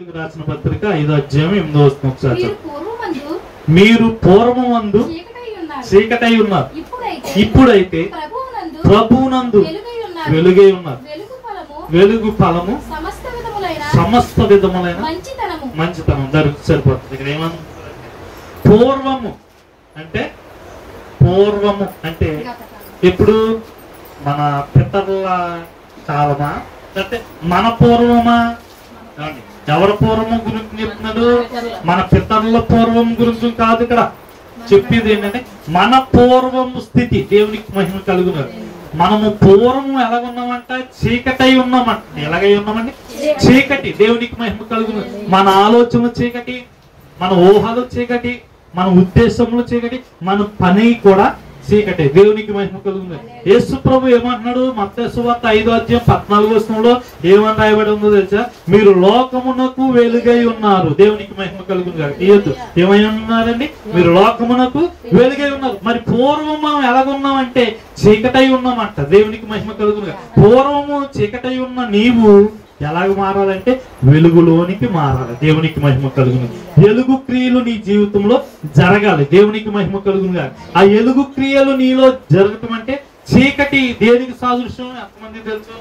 రాసిన పత్రిక 5వ అధ్యాయం 8వ వచనం ఒకసారి. మీరు పూర్వమందు చీకటై ఉన్నారు, ఇప్పుడైతే ప్రభువునందు వెలుగై ఉన్నారు. వెలుగు ఫలము సమస్త విధములైన మంచితనం సరిపోతుంది. ఇక్కడ ఏమన్నా పూర్వము అంటే ఇప్పుడు మన పితరుల కాలమా అంటే మన పూర్వమా? ఎవరి పూర్వం గురించి చెప్తున్నాడు? మన పితరుల పూర్వం గురించి కాదు. ఇక్కడ చెప్పేది ఏంటంటే మన పూర్వము స్థితి. దేవునికి మహిమ కలుగున్నారు. మనము పూర్వం ఎలాగున్నామంట? చీకటై ఉన్నామంట. ఎలాగై ఉన్నామండి? చీకటి. దేవునికి మహిమ కలుగున్నారు. మన ఆలోచనలు చీకటి, మన ఊహలు చీకటి, మన ఉద్దేశములు చీకటి, మన పని కూడా చీకటి. దేవునికి మహిమ కలుగుతుంది. యేసు ప్రభు ఏమంటున్నాడు? మత్తయి సువార్త 5వ అధ్యాయం 14వ వచనంలో ఏమని రాయబడి ఉందో తెలుసా? మీరు లోకమునకు వెలుగై ఉన్నారు. దేవునికి మహిమ కలుగుతుంది. తీయొద్దు. ఏమై ఉన్నారండి? మీరు లోకమునకు వెలుగై ఉన్నారు. మరి పూర్వం మనం ఎలాగున్నామంటే చీకటై ఉన్నామంట. దేవునికి మహిమ కలుగుతుంది. పూర్వము చీకటై ఉన్న నీవు ఎలాగ మారాలంటే వెలుగులోనికి మారాలి. దేవునికి మహిమ కలుగును. వెలుగు క్రియలు నీ జీవితంలో జరగాలి. దేవునికి మహిమ కలుగును. ఆ వెలుగు క్రియలు నీలో జరగటం అంటే చీకటి దేనికి సాదృశ్యం? ఎంతమంది తెలుసు?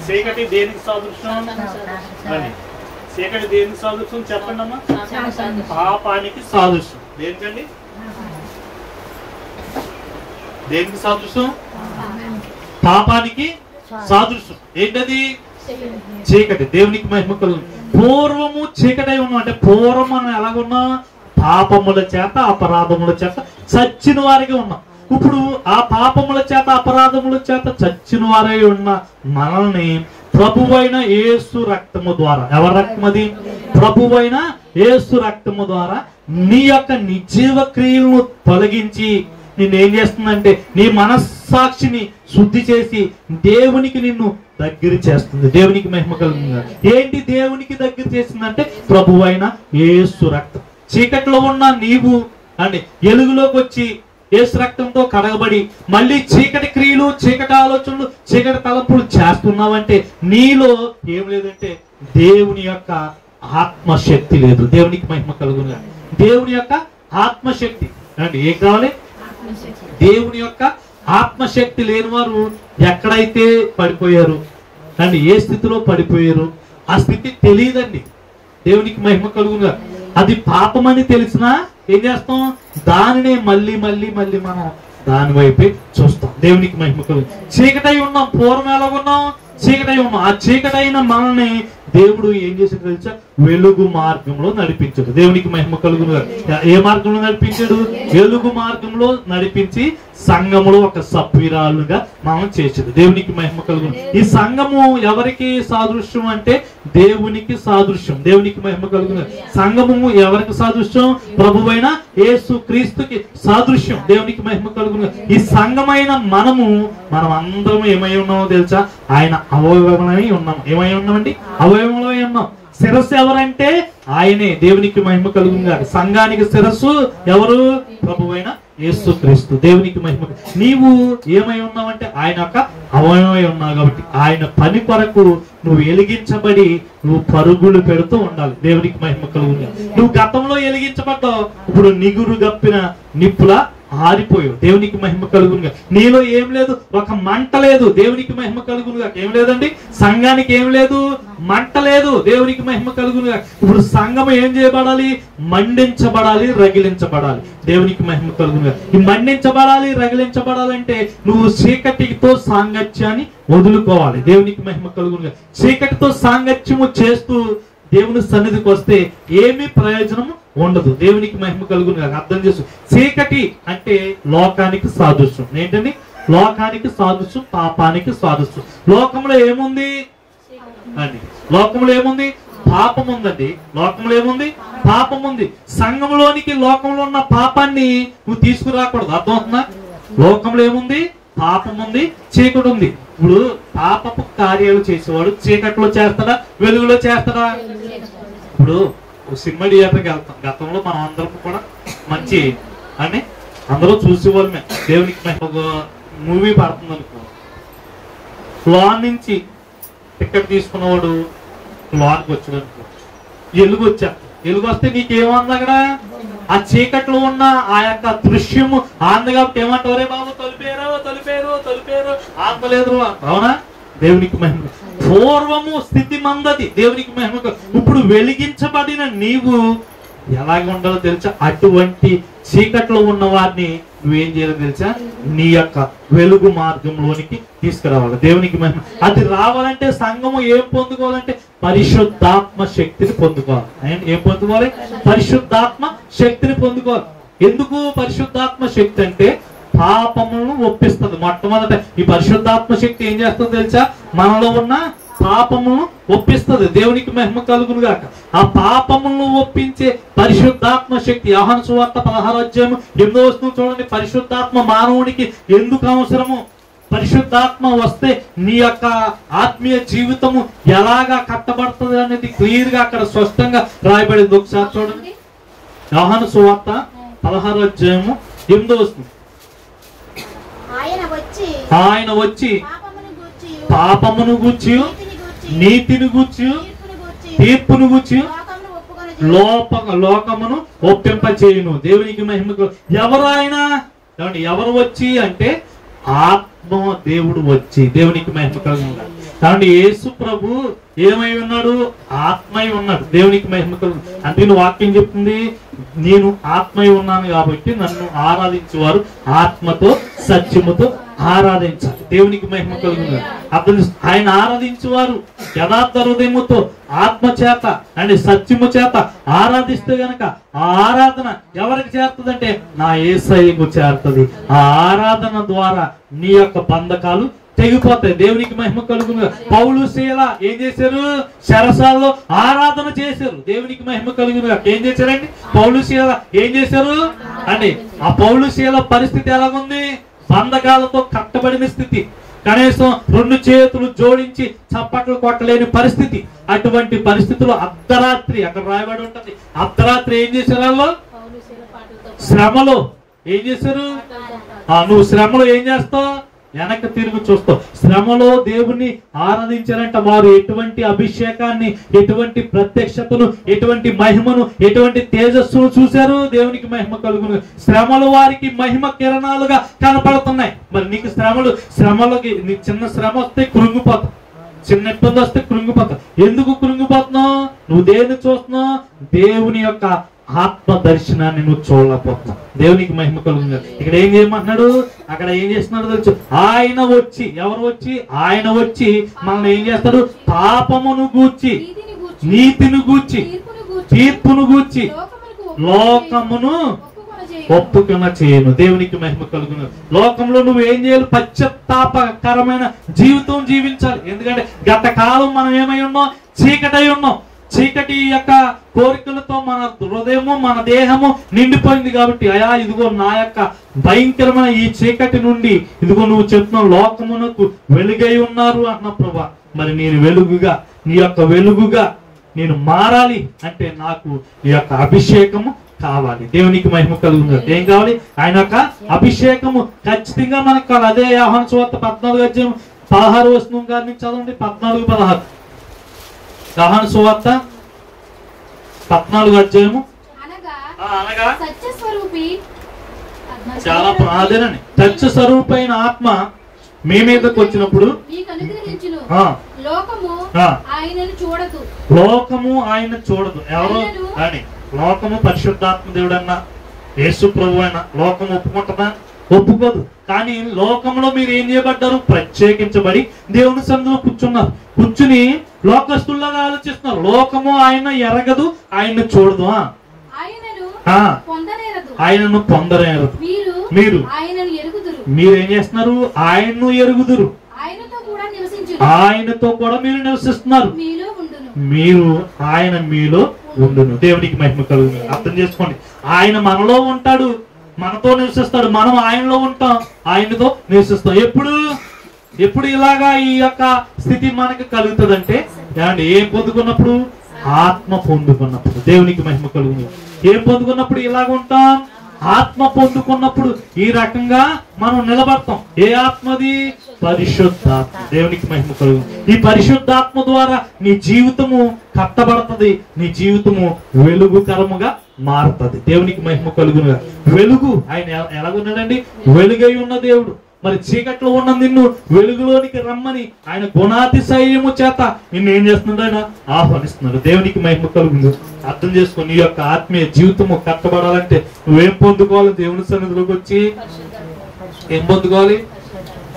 చీకటి దేనికి సాదృశ్యం? చీకటి దేనికి సాదృశ్యం చెప్పండి అమ్మా. పాపానికి సాదృశ్యం. దేనికండి? దేనికి సాదృశ్యం? పాపానికి సాదృశ్యం. ఏంటది? చీకటి. దేవునికి మహిమ కలుగును. పూర్వము చీకటై ఉన్నాం అంటే పూర్వం మనం ఎలాగున్నాం? పాపముల చేత అపరాధముల చేత చచ్చిన వారిగా ఉన్నాం. ఇప్పుడు ఆ పాపముల చేత అపరాధముల చేత చచ్చిన వారై ఉన్న మనల్ని ప్రభువైన యేసు రక్తము ద్వారా, ఎవరి రక్తం అది? ప్రభువైన యేసు రక్తము ద్వారా నీ యొక్క నిర్జీవ క్రియలను తొలగించి నిన్నేం చేస్తుందంటే నీ మనస్సాక్షిని శుద్ధి చేసి దేవునికి నిన్ను దగ్గర చేస్తుంది. దేవునికి మహిమ కలుగుతుంది. ఏంటి దేవునికి దగ్గర చేసిందంటే ప్రభువైన యేసు రక్తం. చీకట్లో ఉన్న నీవు అంటే వెలుగులోకి వచ్చి యేసు రక్తంతో కడగబడి మళ్ళీ చీకటి క్రియలు, చీకటి ఆలోచనలు, చీకటి తలంపులు చేస్తున్నావంటే నీలో ఏం లేదంటే దేవుని యొక్క ఆత్మశక్తి లేదు. దేవునికి మహిమ కలుగుతుంది. దేవుని యొక్క ఆత్మశక్తి అంటే ఏం కావాలి? దేవుని యొక్క ఆత్మశక్తి లేని వారు ఎక్కడైతే పడిపోయారు అండి, ఏ స్థితిలో పడిపోయారు ఆ స్థితి తెలియదండి. దేవునికి మహిమ కలుగుగా. అది పాపమని తెలిసినా ఏం చేస్తాం? దానినే మళ్ళీ మళ్ళీ మళ్ళీ మనం దాని వైపే చూస్తాం. దేవునికి మహిమ కలుగు. చీకటై ఉన్నాం. పూర్వం ఎలాగున్నాం? చీకటై ఉన్నాం. ఆ చీకటైన మనల్ని దేవుడు ఏం చేసాడు తెలుసా? వెలుగు మార్గంలో నడిపించాడు. దేవునికి మహిమ కలుగును. ఏ మార్గంలో నడిపించాడు? వెలుగు మార్గంలో నడిపించి సంఘములో ఒక సభ్యురాలుగా మనం చేసాడు. దేవునికి మహిమ కలుగును. ఈ సంఘము ఎవరికి సాదృశ్యం అంటే దేవునికి సాదృశ్యం. దేవునికి మహిమ కలుగును. సంఘము ఎవరికి సాదృశ్యం? ప్రభువైన యేసు క్రీస్తుకి సాదృశ్యం. దేవునికి మహిమ కలుగును. ఈ సంఘమైన మనం అందరం ఏమై ఉన్నామో తెలుసా? ఆయన అవయవమై ఉన్నాం. ఏమై ఉన్నామండి? అవయవమై ఉన్నాం. శిరస్సు ఎవరంటే ఆయనే. దేవునికి మహిమ కలుగును. సంఘానికి శిరస్సు ఎవరు? ప్రభువైన యేసు క్రీస్తు. దేవునికి మహిమ. నీవు ఏమై ఉన్నావంటే ఆయన యొక్క అవయవమై ఉన్నావు. కాబట్టి ఆయన పని కొరకు నువ్వు వెలిగించబడి నువ్వు పరుగులు పెడుతూ ఉండాలి. దేవునికి మహిమ కలుగును. నువ్వు గతంలో వెలిగించబడ్డావు, ఇప్పుడు నిగురు గప్పిన నిప్పులా ఆరిపోయావు. దేవునికి మహిమ కలుగునుగా. నీలో ఏం లేదు? ఒక మంట లేదు. దేవునికి మహిమ కలుగునుగా. ఏం లేదండి? సంఘానికి ఏం లేదు? మంట లేదు. దేవునికి మహిమ కలుగునుగా. ఇప్పుడు సంఘం ఏం చేయబడాలి? మండించబడాలి, రగిలించబడాలి. దేవునికి మహిమ కలుగునుగా. ఈ మండించబడాలి, రగిలించబడాలంటే నువ్వు చీకటితో సాంగత్యాన్ని వదులుకోవాలి. దేవునికి మహిమ కలుగునుగా. చీకటితో సాంగత్యము చేస్తూ దేవుని సన్నిధికి వస్తే ఏమీ ప్రయోజనము ఉండదు. దేవునికి మహిమ కలుగును. అర్థం చేసు. చీకటి అంటే లోకానికి సాదృశ్యం. ఏంటండి? లోకానికి సాదృశ్యం, పాపానికి సాదృశ్యం. లోకంలో ఏముంది అండి? లోకంలో ఏముంది? పాపం ఉందండి. లోకంలో ఏముంది? పాపం ఉంది. సంఘంలోనికి లోకంలో ఉన్న పాపాన్ని నువ్వు తీసుకురాకూడదు. అర్థమవుతుందా? లోకంలో ఏముంది? పాపం ఉంది, చీకటి ఉంది. ఇప్పుడు పాపపు కార్యాలు చేసేవాడు చీకట్లో చేస్తాడా, వెలుగులో చేస్తాడా? ఇప్పుడు సినిమా థియేటర్కి వెళ్తాం. గతంలో మనం అందరం కూడా మంచి అని అందరూ చూసేవాళ్ళమే. దేవునికి ఒక మూవీ పడుతుంది అనుకో, లోన్ నుంచి టికెట్ తీసుకున్నవాడు లోనికి వచ్చాడు అనుకో, ఎలుగు వచ్చా, ఎలుగు వస్తే నీకేమంది అక్కడ? ఆ చీకట్లో ఉన్న ఆ యొక్క దృశ్యము ఆంది కాబట్టి ఏమంటావు? రే బాబు తొలిపేరు తొలిపేరు తొలిపేరు ఆందలేదు. అవునా? దేవునికి మహిమ. పూర్వము స్థితి మందది, దేవునికి మహిమ. ఇప్పుడు వెలిగించబడిన నీవు ఎలాగ ఉండాలో తెలుసా? అటువంటి చీకట్లో ఉన్న వారిని నువ్వేం చేయాలో తెలుసా? నీ యొక్క వెలుగు మార్గంలోనికి తీసుకురావాలి. దేవునికి మహిమ. అది రావాలంటే సంఘము ఏం పొందుకోవాలంటే పరిశుద్ధాత్మ శక్తిని పొందుకోవాలి. ఏం పొందుకోవాలి? పరిశుద్ధాత్మ శక్తిని పొందుకోవాలి. ఎందుకు పరిశుద్ధాత్మ శక్తి అంటే పాపములను ఒప్పిస్తుంది. మొట్టమొదట ఈ పరిశుద్ధాత్మ శక్తి ఏం చేస్తుందో తెలుసా? మనలో ఉన్న పాపములను ఒప్పిస్తుంది. దేవునికి మహిమ కలుగును గాక. ఆ పాపములను ఒప్పించే పరిశుద్ధాత్మ శక్తి యోహాను సువార్త 16:8 చూడండి. పరిశుద్ధాత్మ మానవునికి ఎందుకు అవసరము? పరిశుద్ధాత్మ వస్తే నీ యొక్క ఆత్మీయ జీవితము ఎలాగా కట్టబడుతుంది అనేది క్లియర్ గా అక్కడ స్పష్టంగా రాయబడింది. ఒకసారి చూడండి. యోహాను సువార్త 16:8 ఆయన వచ్చి పాపమును గూర్చి నీతిని గూర్చి తీర్పును గూర్చి లోకమును ఒప్పింపచేయును. దేవునికి మహిమకు. ఎవరు ఆయన? ఎవరు వచ్చి అంటే ఆత్మ దేవుడు వచ్చి. దేవునికి మహిమ కలుగును. కాబట్టి యేసు ప్రభు ఏమై ఉన్నాడు? ఆత్మై ఉన్నాడు. దేవునికి మహిమ కలుగును. అందుకని వాక్యం చెప్తుంది, నేను ఆత్మై ఉన్నాను కాబట్టి నన్ను ఆరాధించేవారు ఆత్మతో సత్యముతో ఆరాధించాలి. దేవునికి మహిమ కలుగును. అతను ఆయన ఆరాధించేవారు యథార్థ హృదయముతో ఆత్మ చేత అంటే సత్యము చేత ఆరాధిస్తే గనక ఆ ఆరాధన ఎవరికి చేరుతుందంటే నా యేసయ్యకు చేరుతుంది. ఆ ఆరాధన ద్వారా నీ యొక్క బంధకాలు తెగిపోతాయి. దేవునికి మహిమ కలుగును. పౌలు శీల ఏం చేశారు? చెరసాల్లో ఆరాధన చేశారు. దేవునికి మహిమ కలుగును. ఏం చేశారండి? పౌలు శీల ఏం చేశారు అండి? ఆ పౌలు శీల పరిస్థితి ఎలాగుంది? బంధకాలతో కట్టబడిన స్థితి. కనీసం 2 చేతులు జోడించి చప్పట్లు కొట్టలేని పరిస్థితి. అటువంటి పరిస్థితుల్లో అర్ధరాత్రి అక్కడ రాయబడి ఉంటది. అర్ధరాత్రి ఏం చేశారు? వాళ్ళు శ్రమలో ఏం చేశారు? నువ్వు శ్రమలో ఏం చేస్తావు? వెనక్కి తిరిగి చూస్తావు. శ్రమలో దేవుని ఆరాధించారంట వారు ఎటువంటి అభిషేకాన్ని, ఎటువంటి ప్రత్యక్షతను, ఎటువంటి మహిమను, ఎటువంటి తేజస్సును చూశారు. దేవునికి మహిమ కలుగును. శ్రమలు వారికి మహిమ కిరణాలుగా కనపడుతున్నాయి. మరి నీకు శ్రమలకి నీ చిన్న శ్రమ వస్తే కృంగిపోతావు, చిన్న ఇబ్బంది వస్తే కృంగిపోతావు. ఎందుకు కృంగిపోతున్నావు? నువ్వు దేన్ని చూస్తున్నావు? దేవుని యొక్క ఆత్మ దర్శనాన్ని నువ్వు చూడలేకపోతున్నావు. దేవునికి మహిమ కలుగును. ఇక్కడ ఏం చేయమంటున్నాడు? అక్కడ ఏం చేస్తున్నాడు తెలుసు? ఆయన వచ్చి, ఎవరు వచ్చి? ఆయన వచ్చి మనల్ని ఏం చేస్తాడు? పాపమును గూర్చి, నీతిని గూర్చి, తీర్పును గూర్చి లోకమును ఒప్పుకున్న చేయను. దేవునికి మహిమ కలుగును. లోకంలో నువ్వు ఏం చేయాలి? పశ్చాత్తాపకరమైన జీవితం జీవించాలి. ఎందుకంటే గత కాలం మనం ఏమై ఉన్నాం? చీకటై ఉన్నాం. చీకటి యొక్క కోరికలతో మన హృదయము, మన దేహము నిండిపోయింది కాబట్టి అయా ఇదిగో నా యొక్క భయంకరమైన ఈ చీకటి నుండి ఇదిగో నువ్వు చెప్తున్నావు లోకమునకు వెలుగై ఉన్నారు అన్న ప్రభా. మరి నేను వెలుగుగా, నీ యొక్క వెలుగుగా నేను మారాలి అంటే నాకు ఈ యొక్క అభిషేకము కావాలి. దేవునికి మహిమ కలుగును. ఏం కావాలి? ఆయన యొక్క అభిషేకము ఖచ్చితంగా మనకు కావాలి. అదే యోహాను సువార్త 14:16 గారి నుంచి చదవండి. 14:16 యోహాను సువార్త 14 అనగా చాలా అదేనండి. సత్య స్వరూపైన ఆత్మ మీ మీదకి వచ్చినప్పుడు లోకము ఆయన చూడదు. ఎవరు అని? లోకము పరిశుద్ధాత్మ దేవుడు అన్న యేసు ప్రభు అయినా లోకం ఒప్పుకుంటుందా? ఒప్పుకోదు. కానీ లోకంలో మీరు ఏం చేయబడ్డారు? ప్రత్యేకించబడి దేవుని సన్నిధిలో కూర్చున్నారు. కూర్చుని లోకస్తుల్లాగా ఆలోచిస్తున్నారు. లోకము ఆయన ఎరగదు, ఆయన్ని చూడదు. ఆయనను పొందనేరదు. మీరేం చేస్తున్నారు? ఆయన్ను ఎరుగుదురు. ఆయనతో కూడా మీరు నివసిస్తున్నారు. మీరు ఆయన మీలో ఉండును. దేవునికి మహిమ కలుగును. అర్థం చేసుకోండి. ఆయన మనలో ఉంటాడు, మనతో నివసిస్తాడు. మనం ఆయనలో ఉంటాం, ఆయనతో నివసిస్తాం. ఎప్పుడు ఇలాగా ఈ యొక్క స్థితి మనకు కలుగుతుందంటే ఏం పొందుకున్నప్పుడు? ఆత్మ పొందుకున్నప్పుడు. దేవునికి మహిమ కలుగును. ఏం పొందుకున్నప్పుడు ఇలాగ ఉంటాం? ఆత్మ పొందుకున్నప్పుడు ఈ రకంగా మనం నిలబడతాం. ఏ ఆత్మది? పరిశుద్ధాత్మ. దేవునికి మహిమ కలుగు. ఈ పరిశుద్ధాత్మ ద్వారా నీ జీవితము కట్టబడుతుంది, నీ జీవితము వెలుగుకరముగా మారుతుంది. దేవునికి మహిమ కలుగునుగా. వెలుగు ఆయన ఎలాగున్నాడండి? వెలుగై ఉన్న దేవుడు. మరి చీకట్లో ఉన్న నిన్ను వెలుగులోనికి రమ్మని ఆయన గుణాతిశయము చేత నిన్ను ఏం చేస్తున్నాడు? ఆయన ఆహ్వానిస్తున్నాడు. దేవునికి మహిమ కలుగును. అర్థం చేసుకో, నీ యొక్క ఆత్మీయ జీవితము కట్టబడాలంటే నువ్వేం పొందుకోవాలి? దేవుని సన్నిధిలోకి వచ్చి ఏం పొందుకోవాలి?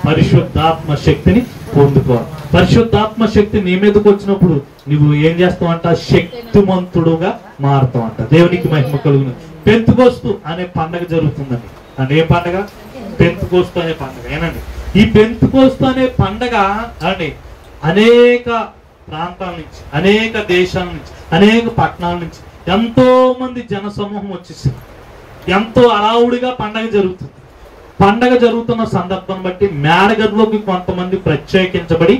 పరిశుద్ధాత్మ శక్తిని పొందుకోవాలి. పరిశుద్ధాత్మ శక్తి నీ మీదకి వచ్చినప్పుడు నువ్వు ఏం చేస్తావంట? శక్తిమంతుడుగా మారుతావంట. దేవునికి మహిమ కలుగును. పెంతెకోస్తు అనే పండగ జరుగుతుందండి. అంటే ఏ పండగ? పెంతెకోస్తు అనే పండగ. ఏనండి, ఈ పెంతెకోస్తు అనే పండగ అండి అనేక ప్రాంతాల నుంచి, అనేక దేశాల నుంచి, అనేక పట్టణాల నుంచి ఎంతో మంది జన సమూహం వచ్చేసింది. ఎంతో అడావుడిగా పండగ జరుగుతుంది. పండగ జరుగుతున్న సందర్భం బట్టి మేడగదిలోకి కొంతమంది ప్రత్యేకించబడి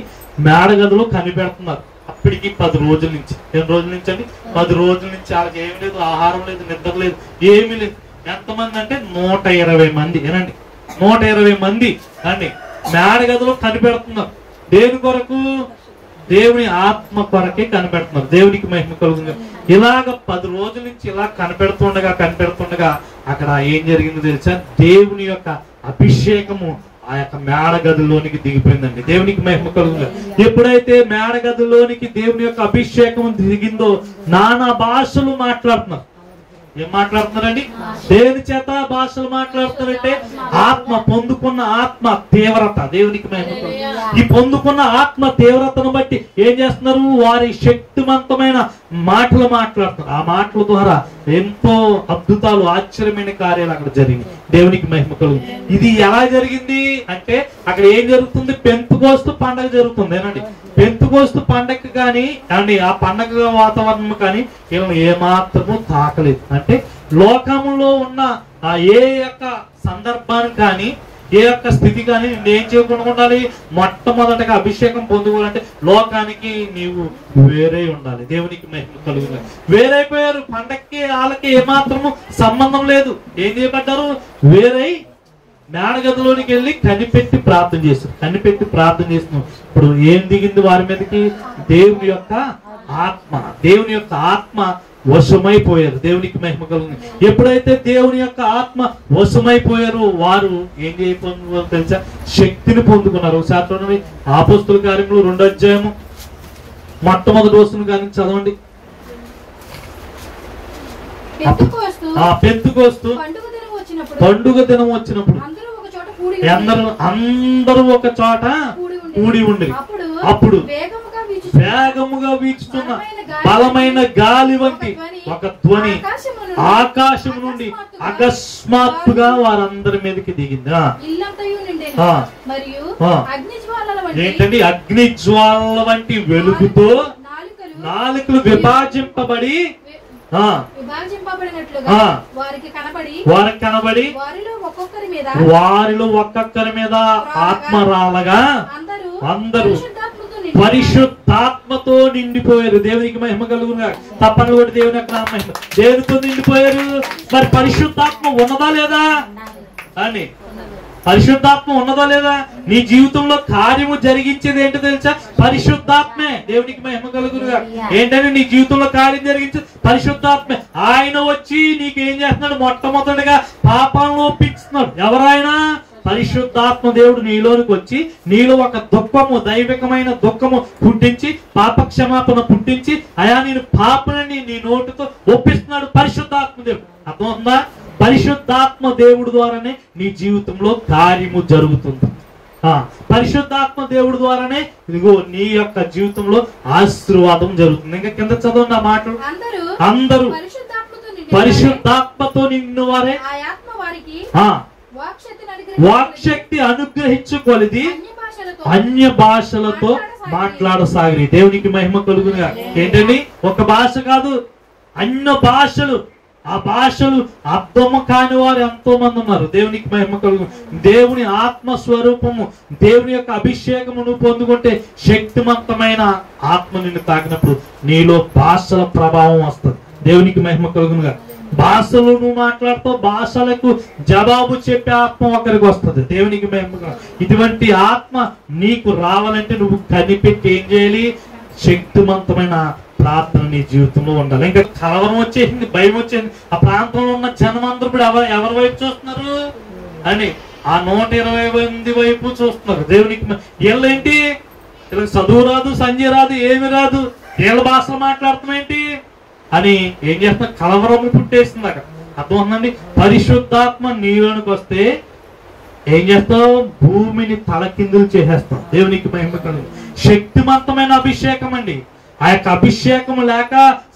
మేడగదిలో కనిపెడుతున్నారు. అప్పటికి 10 రోజుల నుంచి. ఎన్ని రోజుల నుంచి అండి? 10 రోజుల నుంచి. వాళ్ళకి ఏమి లేదు, ఆహారం లేదు, నిద్ర లేదు, ఏమీ లేదు. ఎంతమంది అంటే 120 మంది. ఏనండి, 120 మంది అండి మేడగదిలో కనిపెడుతున్నారు. దేని కొరకు? దేవుని ఆత్మ కొరకే కనిపెడుతున్నారు. దేవునికి మహిమ కలుగుతుంది. ఇలాగ 10 రోజుల నుంచి ఇలా కనిపెడుతుండగా అక్కడ ఏం జరిగిందో తెలుసా? దేవుని యొక్క అభిషేకము ఆ యొక్క మేడగదిలోనికి దిగిపోయిందండి. దేవునికి మహిమ కలుగుతుంది. ఎప్పుడైతే మేడగదిలోనికి దేవుని యొక్క అభిషేకం దిగిందో నానా భాషలు మాట్లాడుతున్నారు. ఏం మాట్లాడుతున్నారండి? దేని చేత భాషలు మాట్లాడుతున్నారంటే ఆత్మ, పొందుకున్న ఆత్మ తీవ్రత. దేవునికి మహిమ కలుగుతుంది. ఈ పొందుకున్న ఆత్మ తీవ్రతను బట్టి ఏం చేస్తున్నారు? వారి శక్తివంతమైన మాటలు మాట్లాడుతున్నారు. ఆ మాటల ద్వారా ఎంతో అద్భుతాలు, ఆశ్చర్యమైన కార్యాలు అక్కడ జరిగింది. దేవునికి మహిమ కలుగుతుంది. ఇది ఎలా జరిగింది అంటే అక్కడ ఏం జరుగుతుంది? పెంతెకోస్తు పండగ జరుగుతుంది. ఏనండి, పెంతెకోస్తు పండగ కానీ అండి ఆ పండగ వాతావరణం కానీ వీళ్ళని ఏమాత్రము తాకలేదు. అంటే లోకంలో ఉన్న ఏ యొక్క సందర్భాన్ని కానీ, ఏ యొక్క స్థితి కానీ నేను చేయకుండా ఉండాలి. మొట్టమొదటిగా అభిషేకం పొందుకోవాలంటే లోకానికి నీవు వేరే ఉండాలి. దేవునికి మహిమ కలుగుతుంది. వేరైపోయారు. పండక్కి వాళ్ళకి ఏమాత్రము సంబంధం లేదు. ఏం చేయబడ్డారు? వేరై మేడగదిలోనికి వెళ్ళి కనిపెట్టి ప్రార్థన చేస్తున్నాం. ఇప్పుడు ఏం దిగింది వారి మీదకి? దేవుని యొక్క ఆత్మ. దేవుని యొక్క ఆత్మ వశమైపోయారు. దేవునికి మహిమ కలుగుతుంది. ఎప్పుడైతే దేవుని యొక్క ఆత్మ వశమైపోయారో వారు ఏం చేయబోతున్నారు తెలుసా? శక్తిని పొందుకున్నారు. ఒకసారి చూడండి, అపోస్తలుల కార్యములు 2వ అధ్యాయము మొట్టమొదటి వచనం కానీ చదవండి. పెంతెకోస్తు పండుగ దినం వచ్చినప్పుడు అందరూ ఒక చోట కూడి ఉండి అప్పుడు వేగముగా వీచుతున్న బలమైన గాలి వంటి ఒక ధ్వని ఆకాశం నుండి అకస్మాత్తుగా వారందరి మీదకి దిగింది. ఏంటండి? అగ్ని జ్వాలల వంటి వెలుగుతో నాలుకలు విభజింపబడి వారికి కనబడి వారిలో ఒక్కొక్కరి మీద ఆత్మ రాలగా అందరూ పరిశుద్ధాత్మతో నిండిపోయారు. దేవునికి మహిమ కలుగునుగా. తప్పని కూడా దేవుని యొక్క మహిమ. దేవునితో నిండిపోయారు. మరి పరిశుద్ధాత్మ ఉన్నదా లేదా అని? పరిశుద్ధాత్మ ఉన్నదా లేదా? నీ జీవితంలో కార్యము జరిగించేది ఏంటో తెలుసా? పరిశుద్ధాత్మే. దేవునికి మహిమ కలుగునుగా. ఏంటంటే నీ జీవితంలో కార్యం జరిగించేది పరిశుద్ధాత్మే. ఆయన వచ్చి నీకేం చేస్తున్నాడు? మొట్టమొదటిగా పాపాలను ఒప్పిస్తున్నాడు. ఎవరైనా పరిశుద్ధాత్మ దేవుడు నీలోనికి వచ్చి నీలో ఒక దుఃఖము, దైవికమైన దుఃఖము పుట్టించి, పాప క్షమాపణ పుట్టించి, అయా నేను పాపనని నీ నోటితో ఒప్పిస్తున్నాడు పరిశుద్ధాత్మ దేవుడు. అర్థమవుతుందా? పరిశుద్ధాత్మ దేవుడు ద్వారానే నీ జీవితంలో కార్యము జరుగుతుంది. పరిశుద్ధాత్మ దేవుడు ద్వారానే ఇదిగో నీ యొక్క జీవితంలో ఆశీర్వాదం జరుగుతుంది. ఇంకా కింద చదవండి ఆ మాటలు. అందరూ పరిశుద్ధాత్మతో నిన్న వారే వాక్శక్తి అనుగ్రహించుకొలిది అన్య భాషలతో మాట్లాడసాగిరి. దేవునికి మహిమ కలుగునుగా. ఏంటండి? ఒక భాష కాదు, అన్య భాషలు. ఆ భాషలు అర్థము కాని వారు ఎంతో మంది ఉన్నారు. దేవునికి మహిమ కలుగు. దేవుని ఆత్మస్వరూపము, దేవుని యొక్క అభిషేకమును పొందుకుంటే శక్తివంతమైన ఆత్మ నిన్ను తాకినప్పుడు నీలో భాషల ప్రభావం వస్తుంది. దేవునికి మహిమ కలుగునుగా. భాషలు నువ్వు మాట్లాడుతావు, భాషలకు జవాబు చెప్పే ఆత్మ ఒకరికి వస్తుంది. దేవునికి మేము ఇటువంటి ఆత్మ నీకు రావాలంటే నువ్వు కనిపెట్టి ఏం చేయాలి? శక్తివంతమైన ప్రార్థన నీ జీవితంలో ఉండాలి. ఇంకా కలవరం వచ్చేసింది, భయం వచ్చేసింది. ఆ ప్రాంతంలో ఉన్న జనం అందరూ ఇప్పుడు ఎవరి వైపు చూస్తున్నారు అని ఆ 120 మంది వైపు చూస్తున్నారు. దేవునికి వీళ్ళేంటి, వీళ్ళకి చదువు రాదు, సంజయ్ రాదు, ఏమి రాదు, వీళ్ళ భాషలు మాట్లాడతాం ఏంటి అని ఏం చేస్తున్నారు? కలవరం పుట్టేసింది. అక్కడ అర్థం ఉందండి. పరిశుద్ధాత్మ నీలోనికి వస్తే ఏం చేస్తావు? భూమిని తలకిందులు చేసేస్తాం. దేవునికి మహిమ కలుగు. శక్తివంతమైన అభిషేకం అండి. ఆ యొక్క అభిషేకం లేక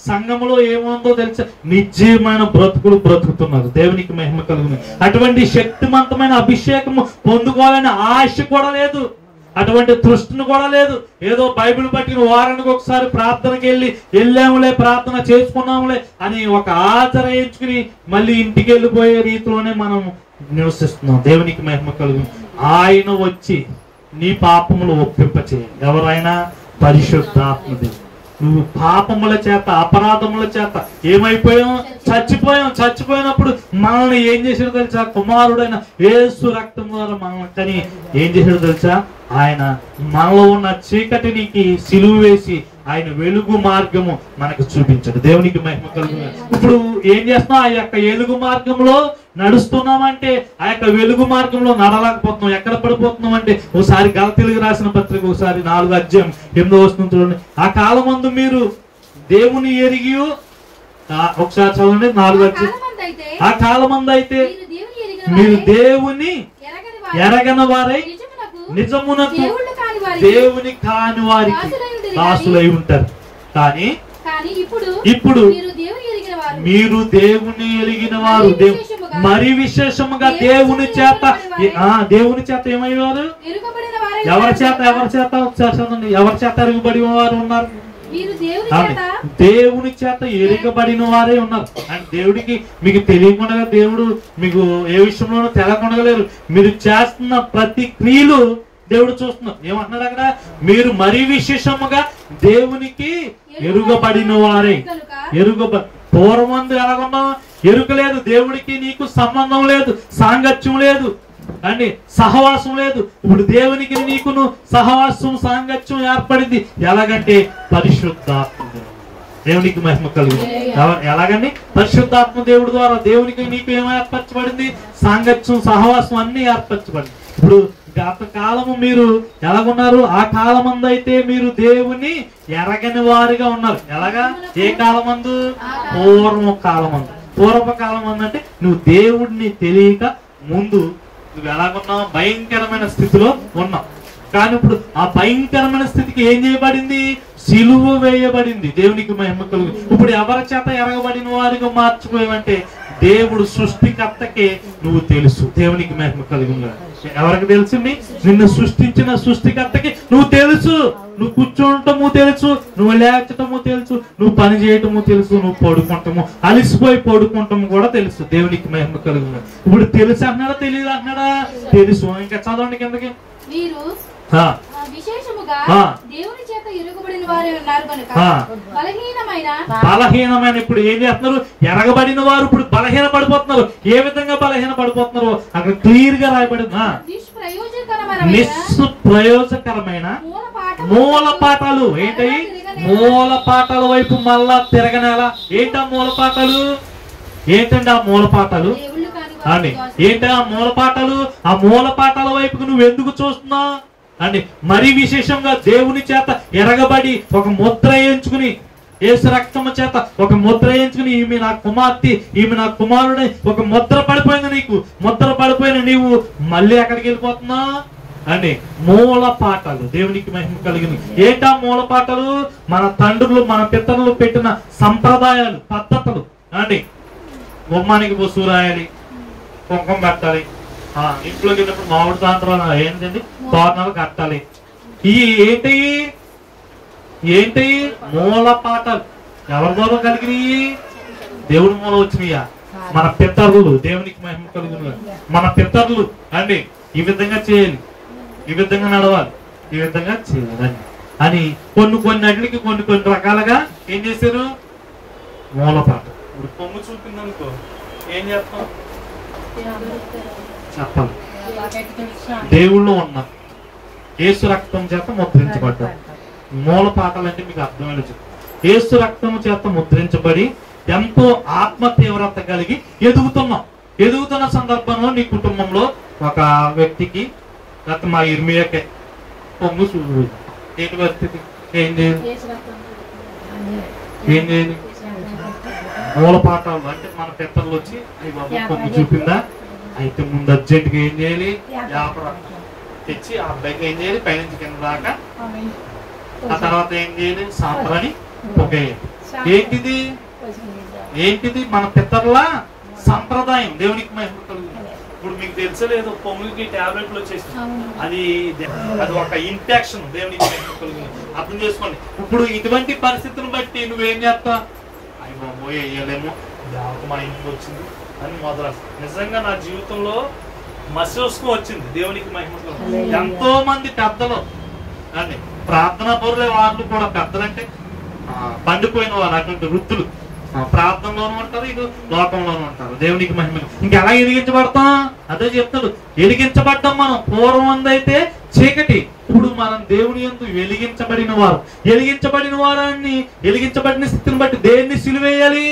సంఘంలో ఏముందో తెలుసా? నిజమైన బ్రతుకులు బ్రతుకుతున్నారు. దేవునికి మహిమ కలుగును. అటువంటి శక్తివంతమైన అభిషేకము పొందుకోవాలని ఆశ కూడా లేదు, అటువంటి తృష్టిని కూడా లేదు. ఏదో బైబిల్ పట్టిన వారానికి ఒకసారి ప్రార్థనకి వెళ్ళాములే, ప్రార్థన చేసుకున్నాములే అని ఒక ఆచరించుకుని మళ్ళీ ఇంటికి వెళ్ళిపోయే రీతిలోనే మనం నివసిస్తున్నాం. దేవునికి మహిమ కలుగును. ఆయన వచ్చి నీ పాపములు ఒప్పింపచేయాలి. ఎవరైనా? పరిశుద్ధాత్మ. నువ్వు పాపముల చేత, అపరాధముల చేత ఏమైపోయాం? చచ్చిపోయినప్పుడు మనల్ని ఏం చేసాడో తెలుసా? కుమారుడైన యేసు రక్తం ద్వారా మనల్ని కని ఏం చేసాడో తెలుసా? ఆయన మనలో ఉన్న చీకటినికి సిలువ వేసి ఆయన వెలుగు మార్గము మనకు చూపించాడు. దేవునికి మహిమ కలుగును. ఇప్పుడు ఏం చేస్తున్నాం? ఆ యొక్క వెలుగు మార్గంలో నడుస్తున్నామంటే ఆ యొక్క వెలుగు మార్గంలో నడలేకపోతున్నాం. ఎక్కడ పడిపోతున్నాం అంటే ఒకసారి గలతీయులకు రాసిన పత్రిక ఒకసారి 4:8 చూడండి. ఆ కాలమందు మీరు దేవుని ఎరిగి, ఒకసారి చదవండి 4. ఆ కాలమందు అయితే మీరు దేవుని ఎరగని వారై నిజమునకు దేవుని కాని వారికి దాసులై ఉంటారు. కానీ ఇప్పుడు మీరు దేవుని ఎరిగిన వారు మరి విశేషముగా దేవుని చేత ఏమయ్యారు? ఎవరి చేత ఒకసారి చదవండి. ఎవరి చేత ఎరుగబడి వారు ఉన్నారు? దేవుని చేత ఎరుగబడిన వారే ఉన్నారు. అండ్ దేవుడికి మీకు తెలియకుండా దేవుడు మీకు ఏ విషయంలోనూ తెలకుండా లేరు. మీరు చేస్తున్న ప్రతి క్రియలు దేవుడు చూస్తున్నారు. ఏమంటున్నాడు అక్కడ? మీరు మరి విశేషముగా దేవునికి ఎరుగబడిన వారే. పూర్వమందు ఎలాగున్నావు? ఎరుక లేదు, దేవుడికి నీకు సంబంధం లేదు, సాంగత్యం లేదు అండి, సహవాసం లేదు. ఇప్పుడు దేవునికి నీకును సహవాసం, సాంగత్యం ఏర్పడింది. ఎలాగంటే పరిశుద్ధాత్మ. దేవునికి మహిమ కలుగు. ఎలాగండి? పరిశుద్ధాత్మ దేవుడి ద్వారా దేవునికి నీకు ఏమో ఏర్పరచబడింది? సాంగత్యం, సహవాసం అన్ని ఏర్పరచబడింది. ఇప్పుడు గత కాలము మీరు ఎలాగున్నారు? ఆ కాలమందు అయితే మీరు దేవుని ఎరగని వారిగా ఉన్నారు. ఎలాగా? ఏ కాలమందు? పూర్వకాలమందు అంటే నువ్వు దేవుడిని తెలియక ముందు నువ్వు ఎలాగున్నావు? భయంకరమైన స్థితిలో ఉన్నావు. కానీ ఇప్పుడు ఆ భయంకరమైన స్థితికి ఏం చేయబడింది? సిలువ వేయబడింది. దేవునికి మహిమ కలుగు. ఇప్పుడు ఎవరి చేత ఎరగబడిన వారిగా మార్చిపోయావంటే దేవుడు సృష్టికర్తకే నువ్వు తెలుసు. దేవునికి మహిమ కలుగును. ఎవరికి తెలిసింది? నిన్ను సృష్టించిన సృష్టికర్తకి నువ్వు తెలుసు. నువ్వు కూర్చోటము తెలుసు, నువ్వు లేచటము తెలుసు, నువ్వు పని చేయటము తెలుసు, నువ్వు పడుకుంటాము, అలిసిపోయి పడుకుంటాము కూడా తెలుసు. దేవునికి మహిమ కలుగును. ఇప్పుడు తెలుసు అంటున్నాడా? తెలియదు అంటున్నాడా? తెలుసు. ఇంకా చదవండి కిందకి. బలహీనమైన ఇప్పుడు ఏం చేస్తున్నారు? ఎరగబడిన వారు ఇప్పుడు బలహీన పడిపోతున్నారు. ఏ విధంగా బలహీన పడిపోతున్నారు అక్కడ క్లియర్ గా రాయబడింది. నిష్ప్రయోజకరమైన మూల పాఠాలు ఏంటి? మూల పాఠాల వైపు మళ్ళా తిరగనేలా. ఏంటి ఆ మూల పాఠాలు? ఏంటండి ఆ మూల పాఠాలు అండి? ఏంటి ఆ మూల పాఠాలు? ఆ మూల పాఠాల వైపుకు నువ్వు ఎందుకు చూస్తున్నావు అండి? మరీ విశేషంగా దేవుని చేత ఎరగబడి ఒక ముద్ర వేయించుకుని, యేసు రక్తము చేత ఒక ముద్ర వేయించుకుని, ఈమె నా కుమార్తె, ఈమె నా కుమారుడై ఒక ముద్ర పడిపోయింది నీకు. ముద్ర పడిపోయిన నీవు మళ్ళీ ఎక్కడికి వెళ్ళిపోతున్నావు అండి? మూల పాఠాలు. దేవునికి మహిమ కలిగింది. ఏంటా మూల పాఠాలు? మన తండ్రులు, మన పితరులు పెట్టిన సంప్రదాయాలు, పద్ధతులు అండి. గుమ్మానికి బొస్సు రాయాలి, కుంకుమ పెట్టాలి, ఇంట్లోకి వెళ్ళినప్పుడు మామిడి తాండ్రాలు ఏంటండి తోరణాలు కట్టాలి. ఈ ఏంటి మూల పాఠాలు. ఎవరి ద్వారా కలిగినాయి? దేవుడి మూల వచ్చినాయా? మన పితరులు. దేవునికి మహిమ కలుగును. మన పితరులు అండి ఈ విధంగా చేయాలి, ఈ విధంగా నడవాలి, ఈ విధంగా చేయాలి అని కొన్ని అట్లకి కొన్ని రకాలుగా ఏం చేశారు? మూల పాఠం. ఇప్పుడు పొంగు చూపిందనుకో ఏం చేస్తాం? చెప్పాలి. దేవుళ్ళు ఉన్నారు, యేసు రక్తం చేత ముద్రించబడ్డారు. మూల పాఠాలు అంటే మీకు అర్థమయ్యేలా చెప్తాను. యేసు రక్తం చేత ముద్రించబడి ఎంతో ఆత్మ తీవ్రత కలిగి ఎదుగుతున్న సందర్భంలో నీ కుటుంబంలో ఒక వ్యక్తికి మా ఇర్మియాకే పొంగు చూడు, ఏంటి పరిస్థితి? ఏం చేయాలి? మూల పాఠాలు అంటే మన పెద్దలు వచ్చి పొంగు చూపిందా, అయితే ముందు అర్జెంట్గా ఏం చేయాలి? తెచ్చి ఆ అబ్బాయికి ఏం చేయాలి? పైనుంచి కింద దాకా. ఆ తర్వాత ఏం చేయాలి? సాంబ్రాణి పొగేయాలి. ఏంటిది? మన పితరుల సంప్రదాయం. దేవునికి మహిమ కలుగుతుంది. ఇప్పుడు మీకు తెలుసలేదు, పొంగుకి టాబ్లెట్లు వచ్చేసి అది ఒక ఇన్ఫెక్షన్. దేవునికి మహిమ కలుగుతుంది. అర్థం చేసుకోండి. ఇప్పుడు ఇటువంటి పరిస్థితులను బట్టి నువ్వేం చేస్తావు? అయ్యో బాబోయ్ వేయలేమో, దేవత మా ఇంటికి వచ్చింది అని మొదలు. నిజంగా నా జీవితంలో మసోస్కం వచ్చింది. దేవునికి మహిమ కలుగుతుంది. ఎంతో మంది పెద్దలు అండి, ప్రార్థనా పరులే వాళ్ళు కూడా. పెద్దలంటే పండిపోయిన వాళ్ళు, అటువంటి వృద్ధులు ప్రార్థనలోనూ ఉంటారు, ఇది లోకంలోనూ ఉంటారు. దేవునికి మహిమ. ఇంకెలా ఎదిగించబడతాం? అదే చెప్తాడు, ఎదిగించబడ్డాం మనం. పూర్వం అయితే చీకటి, ఇప్పుడు మనం దేవుని యందు వెలిగించబడిన వెలిగించబడిన స్థితిని బట్టి దేన్ని సిలువేయాలి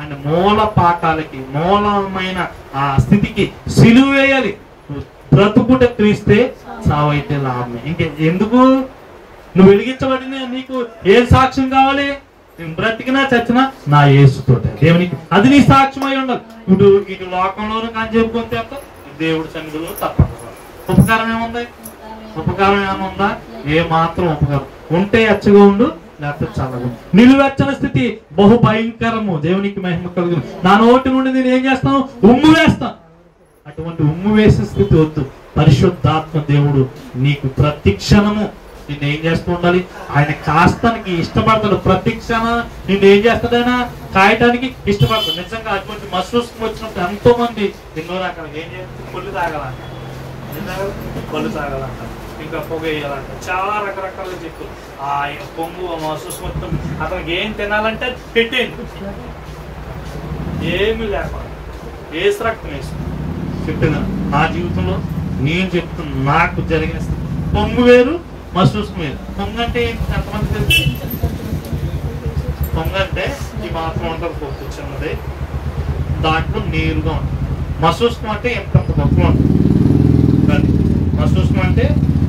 అంటే మూల పాఠాలకి, మూలమైన ఆ స్థితికి సిలువ వేయాలి. బ్రతుకుట క్రీస్తే, చావైతే లాభమే. ఎందుకు? నువ్వు వెలిగించబడిన నీకు ఏం సాక్ష్యం కావాలి? నేను బ్రతికినా చచ్చినా నా యేసుతోటే. దేవునికి అది నీ సాక్ష్యం అయి ఉండాలి. ఇటు లోకంలోనూ కానీ చెప్పుకొని చేస్తా, దేవుడి సన్నిధిలో తప్పదు. ఉపకారం ఏముంది? ఉపకారం ఏమైనా ఉందా? ఏ మాత్రం ఉపకారం ఉంటే ఎచ్చగా ఉండు, లేకపోతే చల్లగా. నిలువెచ్చని స్థితి బహు భయంకరము. దేవునికి మహిమ కలుగును. నా నోటి నుండి నేను ఏం చేస్తాను? ఉమ్ము వేస్తాను. అటువంటి ఉమ్ము వేసే స్థితి వద్దు. పరిశుద్ధాత్మ దేవుడు నీకు ప్రతి క్షణము నిన్ను ఏం చేస్తూ ఉండాలి? ఆయన కాస్తానికి ఇష్టపడతాడు. ప్రతి క్షణం నిన్ను ఏం చేస్తాడైనా కాయటానికి ఇష్టపడతాడు. నిజంగా అటువంటి మసూస్కు వచ్చినప్పుడు ఎంతో మంది ఎన్నో రకాలు ఏం చేస్తారు? కొల్లు తాగాలంట, ఇంకా పొగ వేయాలంట, చాలా రకరకాలుగా చెప్పారు. ఆయన పొంగు మసూస్ మొత్తం అతనికి ఏం తినాలంటే పెట్టేయండి, ఏమి లేకుండా ఏసు రక్తం వేసుకుని చెప్పిన. నా జీవితంలో నేను చెప్తున్నా, నాకు జరిగిన పొంగు వేరు, మసూస్కు వేరు. పొంగు అంటే ఎంతమంది తెలుసు? పొంగు అంటే ఈ మాత్రం ఉంటుంది, పొత్తు చిన్నది, దాంట్లో నీరుగా ఉంటుంది. మసూస్కు అంటే ఎంతంత గొప్పగా ఉంటుంది. మసూస్కు అంటే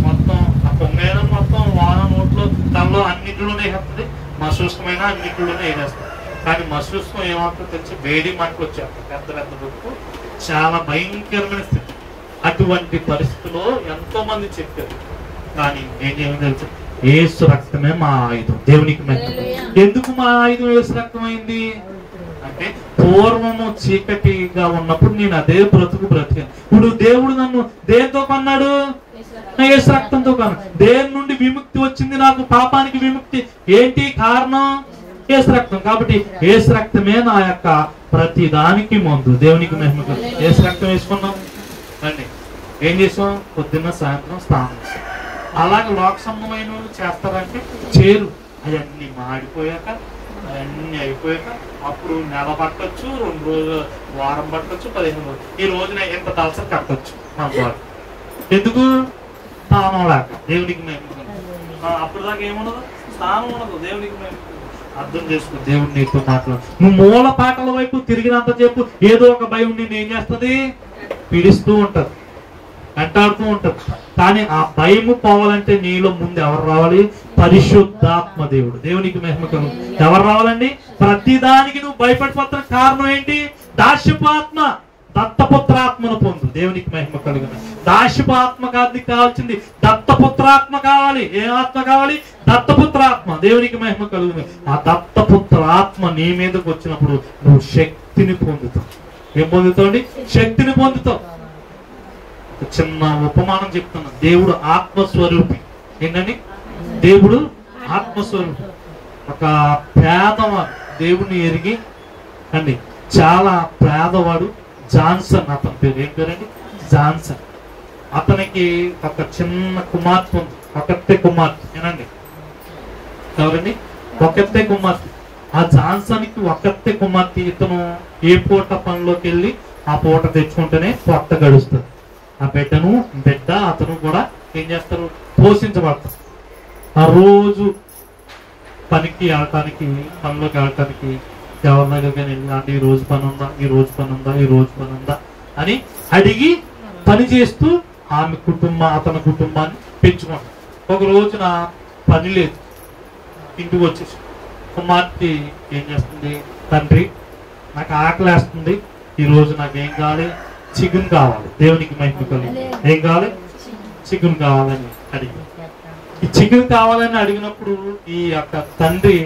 మొత్తం ఆ పొంగైనా మొత్తం వాన నోట్లో తనలో అన్నింటిలోనే వేస్తుంది. మసూస్కమైన అన్నింటిలోనే వేసేస్తుంది. కానీ మసూస్కం ఏమాత్రం తెలిసి వేడి మంటలు వచ్చేస్తాయి, పెద్ద పెద్ద దుక్కు, చాలా భయంకరమైన స్థితి. అటువంటి పరిస్థితిలో ఎంతో మంది చెప్పారు. కానీ ఏం చేయమని తెలుసు? యేసు రక్తమే మా ఆయుధం. దేవునికి ఎందుకు మా ఆయుధం యేసు రక్తం అయింది అంటే, పూర్వము చీకటిగా ఉన్నప్పుడు నేను అదే బ్రతికాను. ఇప్పుడు దేవుడు నన్ను దేంతో కొన్నాడు? యేసు రక్తంతో కొన్నాడు. దేని నుండి విముక్తి వచ్చింది నాకు? పాపానికి విముక్తి. ఏంటి కారణం? యేసు రక్తం. కాబట్టి యేసు రక్తమే నా యొక్క ప్రతి దానికి మందు. దేవునికి మహిమ. యేసు రక్తం వేసుకున్నాం అండి. ఏం చేసాం? పొద్దున్న సాయంత్రం స్నానం చేస్తాం. అలాగే లోక సంబంధమైన చేస్తారంటే చేరు అవన్నీ మాడిపోయాక, అవన్నీ అయిపోయాక అప్పుడు నెల పట్టొచ్చు, 2 రోజులు, వారం పట్టొచ్చు, 15 రోజులు. ఈ రోజున ఎంత దళసరి కట్టొచ్చు మన బాడీ. ఎందుకు? స్నానం లేక. దేవునికి మేము అప్పుడు దాకా ఏముండదు, స్నానం ఉండదు. దేవునికి మేము అర్థం చేసుకో. దేవుడు నీతో మాట్లాడు. నువ్వు మూల పాటల వైపు తిరిగినంత చెప్పు ఏదో ఒక భయం నిన్ను ఏం చేస్తుంది? పీడిస్తూ ఉంటది, వెంటాడుతూ ఉంటది. కానీ ఆ భయము పోవాలంటే నీలో ముందు ఎవరు రావాలి? పరిశుద్ధాత్మ దేవుడు. దేవునికి మహిమ కలుగు. ఎవరు రావాలండి? ప్రతిదానికి నువ్వు భయపడిపోతున్న కారణం ఏంటి? దాస్యపు ఆత్మ. దత్తపుత్రాత్మను పొందు. దేవునికి మహిమ కలుగును. దాస్యపు ఆత్మ కాదు కావాల్సింది, దత్తపుత్రాత్మ కావాలి. ఏ ఆత్మ కావాలి? దత్తపుత్రాత్మ. దేవునికి మహిమ కలుగును. ఆ దత్తపుత్రాత్మ నీ మీదకి వచ్చినప్పుడు నువ్వు శక్తిని పొందుతావు. ఏం పొందుతావు? శక్తిని పొందుతావు. చిన్న ఉపమానం చెప్తున్నా. దేవుడు ఆత్మస్వరూపి. ఏంటండి? దేవుడు ఆత్మస్వరూపి. ఒక పేదవాడు దేవుడిని ఎరిగి అండి, చాలా పేదవాడు జాన్సన్ అతని పేరు. ఏం పేరండి? జాన్సన్. అతనికి ఒక చిన్న కుమార్తె ఉంది. ఒకతే కుమార్తె. ఏనండి? ఎవరండి? ఒకతే కుమార్తె. ఆ జాన్సన్కి ఒక్కతే కుమార్తె. ఇతను ఏ పూట పనిలోకి వెళ్ళి ఆ పూట తెచ్చుకుంటేనే పొట్ట గడుస్తుంది. ఆ బిడ్డ అతను కూడా ఏం చేస్తారు, పోషించబడతారు. ఆ రోజు పనికి వెళ్ళటానికి, పనిలోకి వెళ్ళటానికి ఎవరి దగ్గర వెళ్ళి అంటే ఈ రోజు పని ఉందా, ఈ రోజు పని ఉందా, ఈ రోజు పని ఉందా అని అడిగి పని చేస్తూ అతని కుటుంబాన్ని పెంచుకుంటారు. ఒక రోజున పని లేదు, ఇంటికి వచ్చేసి కుమార్తె ఏం చేస్తుంది, తండ్రి నాకు ఆకలి వేస్తుంది, ఈ రోజు నాకు ఏం కావాలి, చికెన్ కావాలి. దేవునికి మహిమ కలుగు. ఏం కావాలి, చికెన్ కావాలని అడిగి, ఈ చికెన్ కావాలని అడిగినప్పుడు ఈ యొక్క తండ్రి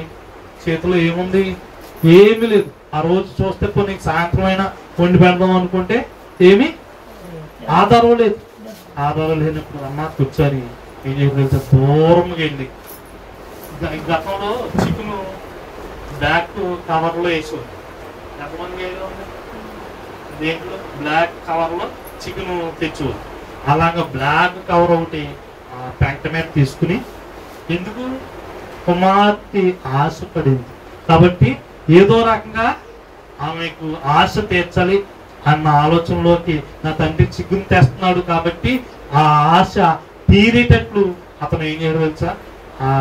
చేతిలో ఏముంది, ఏమీ లేదు. ఆ రోజు చూస్తే కొన్ని సాయంత్రం అయినా వండి పెడదాం అనుకుంటే ఏమి ఆధారం లేదు. ఆధారం లేనప్పుడు అమ్మ కూర్చొని ఏం చేసి దూరంగా వెళ్ళి, గతంలో చికెన్ బ్లాక్ కవర్లో వేసేవారు. ఎంతమంది దేంట్లో బ్లాక్ కవర్లో చికెన్ తెచ్చేవారు. అలాగా బ్లాక్ కవర్ ఒకటి పెంట మీద తీసుకుని, ఎందుకు కుమార్తె ఆశపడింది కాబట్టి ఏదో రకంగా ఆమెకు ఆశ తీర్చాలి అన్న ఆలోచనలోకి నా తండ్రి చికెన్ తెస్తున్నాడు కాబట్టి ఆ ఆశ తీరేటట్లు అతను ఏం చేయడం తెలుసా, ఆ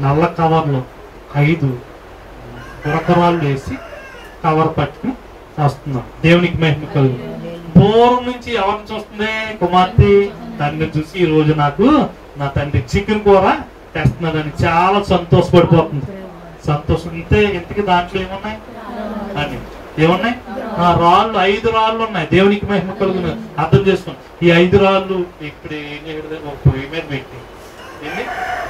నల్ల కవర్లో 5 గురకరాళ్ళు వేసి కవర్ పట్టుకుని వస్తున్నాం. దేవునికి మహిమ కలుగు. పూర్వం నుంచి ఎవరిని చూస్తుంది, కుమార్తె తండ్రిని చూసి ఈ రోజు నాకు నా తండ్రి చికెన్ కూర తెస్తున్నాడని చాలా సంతోషపడిపోతుంది. సంతోషం ఇంతకి దాంట్లో ఏమున్నాయి అని ఏమున్నాయి, రాళ్ళు 5 రాళ్ళు ఉన్నాయి. దేవునికి మహిమ కలుగును. అర్థం చేసుకోండి. ఈ 5 రాళ్ళు ఇక్కడ ఏం చేయడం, ఒక పొయ్యి మీద పెట్టి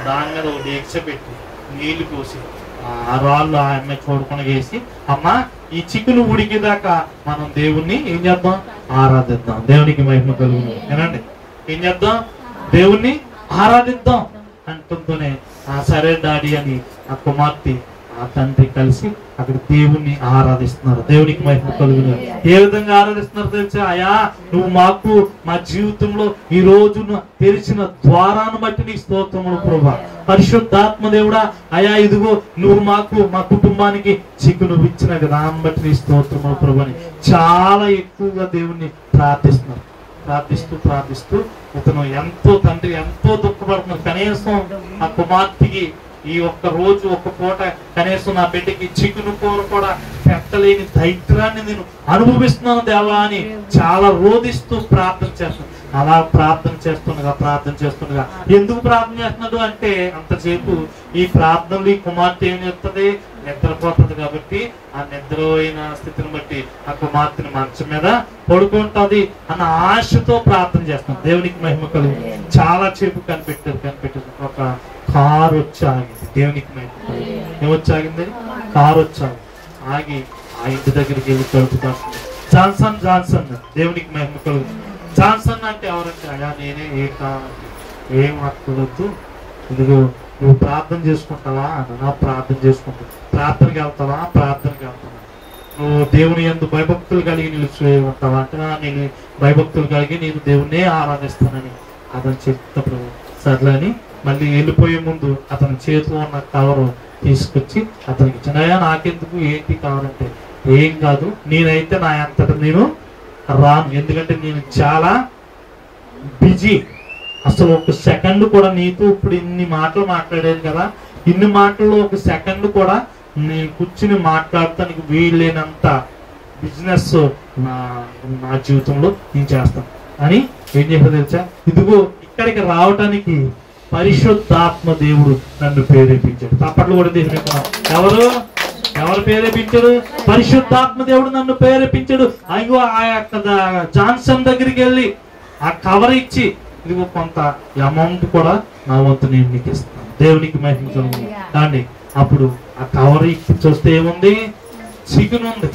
దాని మీద ఒక డేక్ష పెట్టి నీళ్లు పోసి ఆ రాళ్ళు ఆ అమ్మాయి చూడకుండా వేసి, అమ్మ ఈ చికెన్ ఉడికేదాకా మనం దేవుణ్ణి ఏం చేద్దాం, ఆరాధిద్దాం. దేవునికి మహిమ కలుగును. ఏనండి, ఏం చేద్దాం, దేవుణ్ణి ఆరాధిద్దాం అంటుంటూనే సరే డాడీ అని ఆ కుమార్తె ఆ తండ్రి కలిసి అక్కడ దేవుణ్ణి ఆరాధిస్తున్నారు. దేవునికి మహిమ కలుగును. ఏ విధంగా ఆరాధిస్తున్నారు తెలుసా, అయా నువ్వు మాకు మా జీవితంలో ఈ రోజున తెరిచిన ద్వారాన్ని బట్టి నీ స్తోత్రములు ప్రభువా. పరిశుద్ధాత్మ దేవుడా, అయా ఇదిగో నువ్వు మాకు మా కుటుంబానికి చికెను ఇచ్చిన విధానం బట్టి నీ స్తోత్రములు ప్రభు అని చాలా ఎక్కువగా దేవుణ్ణి ప్రార్థిస్తున్నారు. ప్రార్థిస్తూ ఇతను తండ్రి ఎంతో దుఃఖపడుతున్నారు. కనీసం ఆ కుమార్తెకి ఈ ఒక్క రోజు ఒక్క పూట కనీసం నా బిడ్డకి చికెన్ కూర కూడా పెట్టలేని దైత్రాన్ని నేను అనుభవిస్తున్నాను దేవా అని చాలా రోధిస్తూ ప్రార్థన చేస్తున్నాను. అలా ప్రార్థన చేస్తుండగా ఎందుకు ప్రార్థన చేస్తున్నాడు అంటే, అంతసేపు ఈ ప్రార్థనలు ఈ కుమార్తె ఏం చేస్తుంది, నిద్రపోతుంది కాబట్టి ఆ నిద్రపోయిన స్థితిని బట్టి ఆ కుమార్తెని మంచం మీద పడుకుంటుంది అన్న ఆశతో ప్రార్థన చేస్తాం. దేవునికి మహిమ కలుగు. చాలా సేపు కనిపెట్టారు. ఒక కారు వచ్చి ఆగింది. దేవునికి మహిమ కలుగు. ఏమొచ్చాగింది, కారు వచ్చాగి ఆగి ఆ ఇంటి దగ్గరికి వెళ్ళి కలుపుతారు. జాన్సన్ దేవునికి మహిమ కలుగు. జాన్సన్ అంటే ఎవరంటే, అయ్యా నేనే ఏం అక్కడొద్దు, ఇదిగో నువ్వు ప్రార్థన చేసుకుంటావా అన్న, ప్రార్థన చేసుకుంటా. ప్రార్థనకి వెళ్తావా, ప్రార్థనకి వెళ్తావా. నువ్వు దేవుని యందు భయభక్తులు కలిగి నిలిచి ఉంటావా అంటే, నేను భయభక్తులు కలిగి నేను దేవుణ్ణే ఆరాధిస్తానని అతను చెప్తాడు. సర్లేని మళ్ళీ వెళ్ళిపోయే ముందు అతని చేతిలో ఉన్న కవరు తీసుకొచ్చి అతనికి ఇచ్చినాయా, నాకెందుకు ఏంటి కవర్ అంటే, ఏం కాదు నేనైతే నా అంతటా నేను రాను, ఎందుకంటే నేను చాలా బిజీ, అసలు ఒక సెకండ్ కూడా నీతో ఇప్పుడు ఇన్ని మాటలు మాట్లాడాను కదా, ఇన్ని మాటల్లో ఒక సెకండ్ కూడా నేను కూర్చుని మాట్లాడటానికి వీల్లేనంత బిజినెస్ నా జీవితంలో నేను చేస్తాను అని ఏం చేశారు తెలుసా, ఇదిగో ఇక్కడికి రావటానికి పరిశుద్ధాత్మ దేవుడు నన్ను ప్రేరేపించాడు. తప్పట్లు కూడా ఎవరు ప్రేరేపించాడు, పరిశుద్ధాత్మ దేవుడు నన్ను ప్రేరేపించాడు. అయ్యో ఆ యొక్క జాన్సన్ దగ్గరికి వెళ్ళి ఆ కవర్ ఇచ్చి, ఇదిగో కొంత అమౌంట్ కూడా నా వంతు నేను నీకు ఇస్తాను. దేవునికి మహిమ కలుగును. కానీ అప్పుడు ఆ కవర్ ఇచ్చి చూస్తే ఏముంది, చికెన్ ఉంది,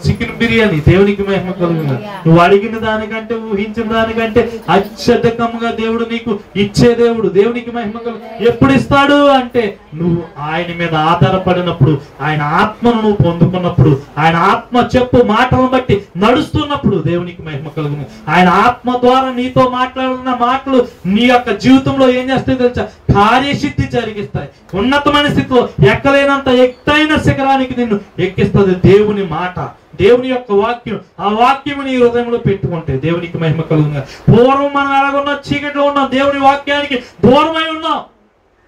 చికెన్ బిర్యానీ. దేవునికి మహిమ కలుగును. నువ్వు అడిగిన దానికంటే ఊహించిన దానికంటే అత్యధికంగా దేవుడు నీకు ఇచ్చే దేవుడు. దేవునికి మహిమ కలుగు. ఎప్పుడు ఇస్తాడు అంటే, నువ్వు ఆయన మీద ఆధారపడినప్పుడు, ఆయన ఆత్మను నువ్వు పొందుకున్నప్పుడు, ఆయన ఆత్మ చెప్పు మాటలను బట్టి నడుస్తున్నప్పుడు దేవునికి మహిమ కలుగును. ఆయన ఆత్మ ద్వారా నీతో మాట్లాడుతున్న మాటలు నీ యొక్క జీవితంలో ఏం చేస్తాయి తెలుసా, కార్యసిద్ధి జరిగిస్తాయి. ఉన్నతమైన స్థితిలో ఎక్కలేనంత ఎత్తైన శిఖరానికి నిన్ను ఎక్కిస్తుంది దేవుని మాట, దేవుని యొక్క వాక్యం. ఆ వాక్యం నీ హృదయంలో పెట్టుకుంటే దేవునికి మహిమ కలుగుతుంది. పూర్వం మనం ఎలాగున్నాం, చీకటిలో ఉన్నాం, దేవుని వాక్యానికి దూరమై ఉన్నాం.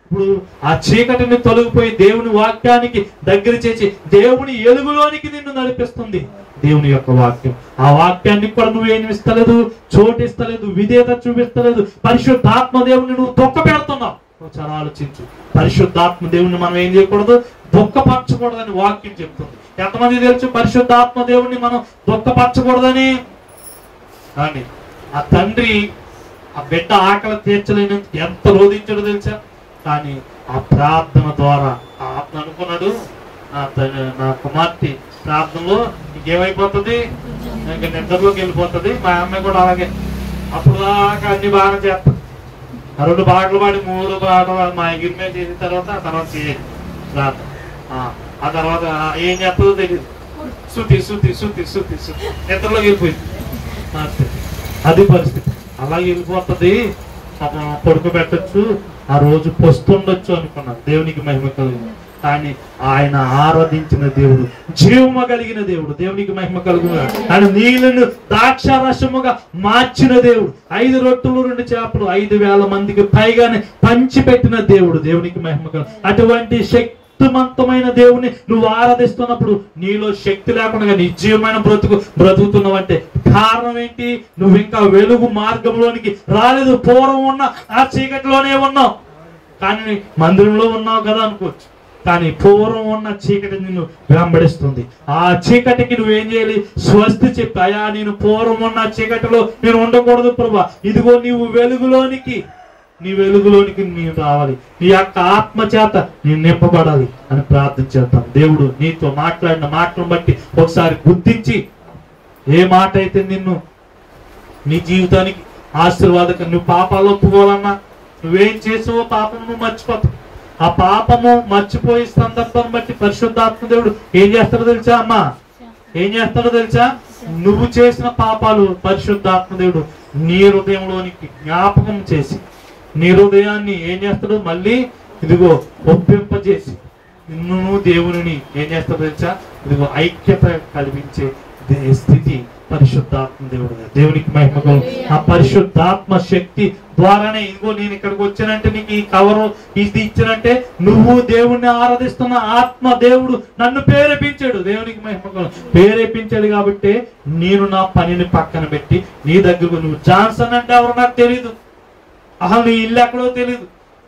ఇప్పుడు ఆ చీకటిని తొలగిపోయి దేవుని వాక్యానికి దగ్గర చేసి దేవుని ఎలుగులోనికి నిన్ను నడిపిస్తుంది దేవుని యొక్క వాక్యం. ఆ వాక్యాన్ని కూడా నువ్వేం ఇస్తలేదు, చోటిస్తలేదు, విధేయత చూపిస్తలేదు. పరిశుద్ధాత్మ దేవుని నువ్వు దుఃఖ పెడుతున్నావు. చాలా ఆలోచించు. పరిశుద్ధాత్మ దేవుని మనం ఏం చేయకూడదు, దుఃఖపరచకూడదని వాక్యం చెప్తుంది. ఎంతమంది తెలుసు పరిశుద్ధాత్మ దేవుని మనం దుఃఖపరచకూడదని? కానీ ఆ తండ్రి ఆ బిడ్డ ఆకలి తీర్చలేని ఎంత రోధించాడో తెలుసా? కానీ ఆ ప్రార్థన ద్వారా అతను అనుకున్నాడు, నా కుమార్తె ప్రార్థనలో ఇంకేమైపోతుంది, ఇంకా నిద్రలోకి వెళ్ళిపోతుంది. మా అమ్మాయి కూడా అలాగే అప్పుడు దాకా అన్ని బాగా చేస్తాం. 2 పాటలు పాడి 3 పాటలు మా ఎగిరి మీద చేసిన తర్వాత ఆ తర్వాత చేయాలి ప్రార్థన. ఆ తర్వాత ఏం చేస్తుందో తెలియదు, శుద్ధి శుద్ధి శుద్ధి శుద్ధి శుద్ధి నిద్రలోకి వెళ్ళిపోయింది. అది పరిస్థితి. అలాగే వెళ్ళిపోతుంది. పడుకోబెట్టచ్చు, ఆ రోజు పొస్తుండొచ్చు అనుకున్నాను. దేవునికి మహిమ కలుగుతుంది. కానీ ఆయన ఆరాధించిన దేవుడు జీవము కలిగిన దేవుడు. దేవునికి మహిమ కలుగుతుంది. ఆయన నీళ్లను ద్రాక్షారసముగా మార్చిన దేవుడు. 5 రొట్టెలు 2 చేపలు 5,000 మందికి పైగానే పంచిపెట్టిన దేవుడు. దేవునికి మహిమ కలుగు. అటువంటి శక్తివంతమైన దేవుని నువ్వు ఆరాధిస్తున్నప్పుడు నీలో శక్తి లేకుండా నిజమైన బ్రతుకుతున్నావంటే కారణం ఏంటి? నువ్వు ఇంకా వెలుగు మార్గంలోనికి రాలేదు. పూర్వం ఉన్న ఆ చీకటిలోనే ఉన్నావు. కానీ మందిరంలో ఉన్నావు కదా అనుకోవచ్చు. కానీ పూర్వం ఉన్న చీకటి నిన్ను వెంబడిస్తుంది. ఆ చీకటికి నువ్వేం చేయాలి? స్వస్తి చెప్పి, అయ్యా నేను పూర్వం ఉన్న చీకటిలో నేను ఉండకూడదు ప్రభా, ఇదిగో నీవు వెలుగులోనికి, నీ వెలుగులోనికి నేను రావాలి, నీ యొక్క ఆత్మ చేత నేను నింపబడాలి అని ప్రార్థన చేద్దాం. దేవుడు నీతో మాట్లాడిన మాటలను బట్టి ఒకసారి గుర్తించి, ఏ మాట అయితే నిన్ను నీ జీవితానికి ఆశీర్వాదకం, నువ్వు పాపాలు ఒప్పుకోవాలన్నా నువ్వేం చేసావో పాపం నువ్వు మర్చిపోతావు. ఆ పాపము మర్చిపోయే సందర్భాన్ని బట్టి పరిశుద్ధాత్మ దేవుడు ఏం చేస్తాడో తెలుసా అమ్మా? ఏం చేస్తాడో తెలుసా? నువ్వు చేసిన పాపాలు పరిశుద్ధాత్మ దేవుడు నీ హృదయంలోనికి జ్ఞాపకం చేసి నీ హృదయాన్ని ఏం చేస్తాడు? మళ్ళీ ఇదిగో ఒప్పింపజేసి నువ్వు దేవుని ఏం చేస్తాడో తెలుసా? ఇదిగో ఐక్యత కల్పించే స్థితి పరిశుద్ధాత్మ దేవుడు. దేవునికి మహిమ. ఆ పరిశుద్ధాత్మ శక్తి ద్వారానే ఇదిగో నేను ఇక్కడికి వచ్చానంటే, నీకు ఈ కవరు ఇది ఇచ్చానంటే నువ్వు దేవుణ్ణి ఆరాధిస్తున్న ఆత్మ దేవుడు నన్ను ప్రేరేపించాడు. దేవునికి మహిమ. ప్రేరేపించాడు కాబట్టి నేను నా పనిని పక్కన పెట్టి నీ దగ్గరకు, నువ్వు జాన్సన్ అంటే ఎవరు నాకు తెలీదు, అసలు నీ ఇల్లు ఎక్కడో తెలీదు,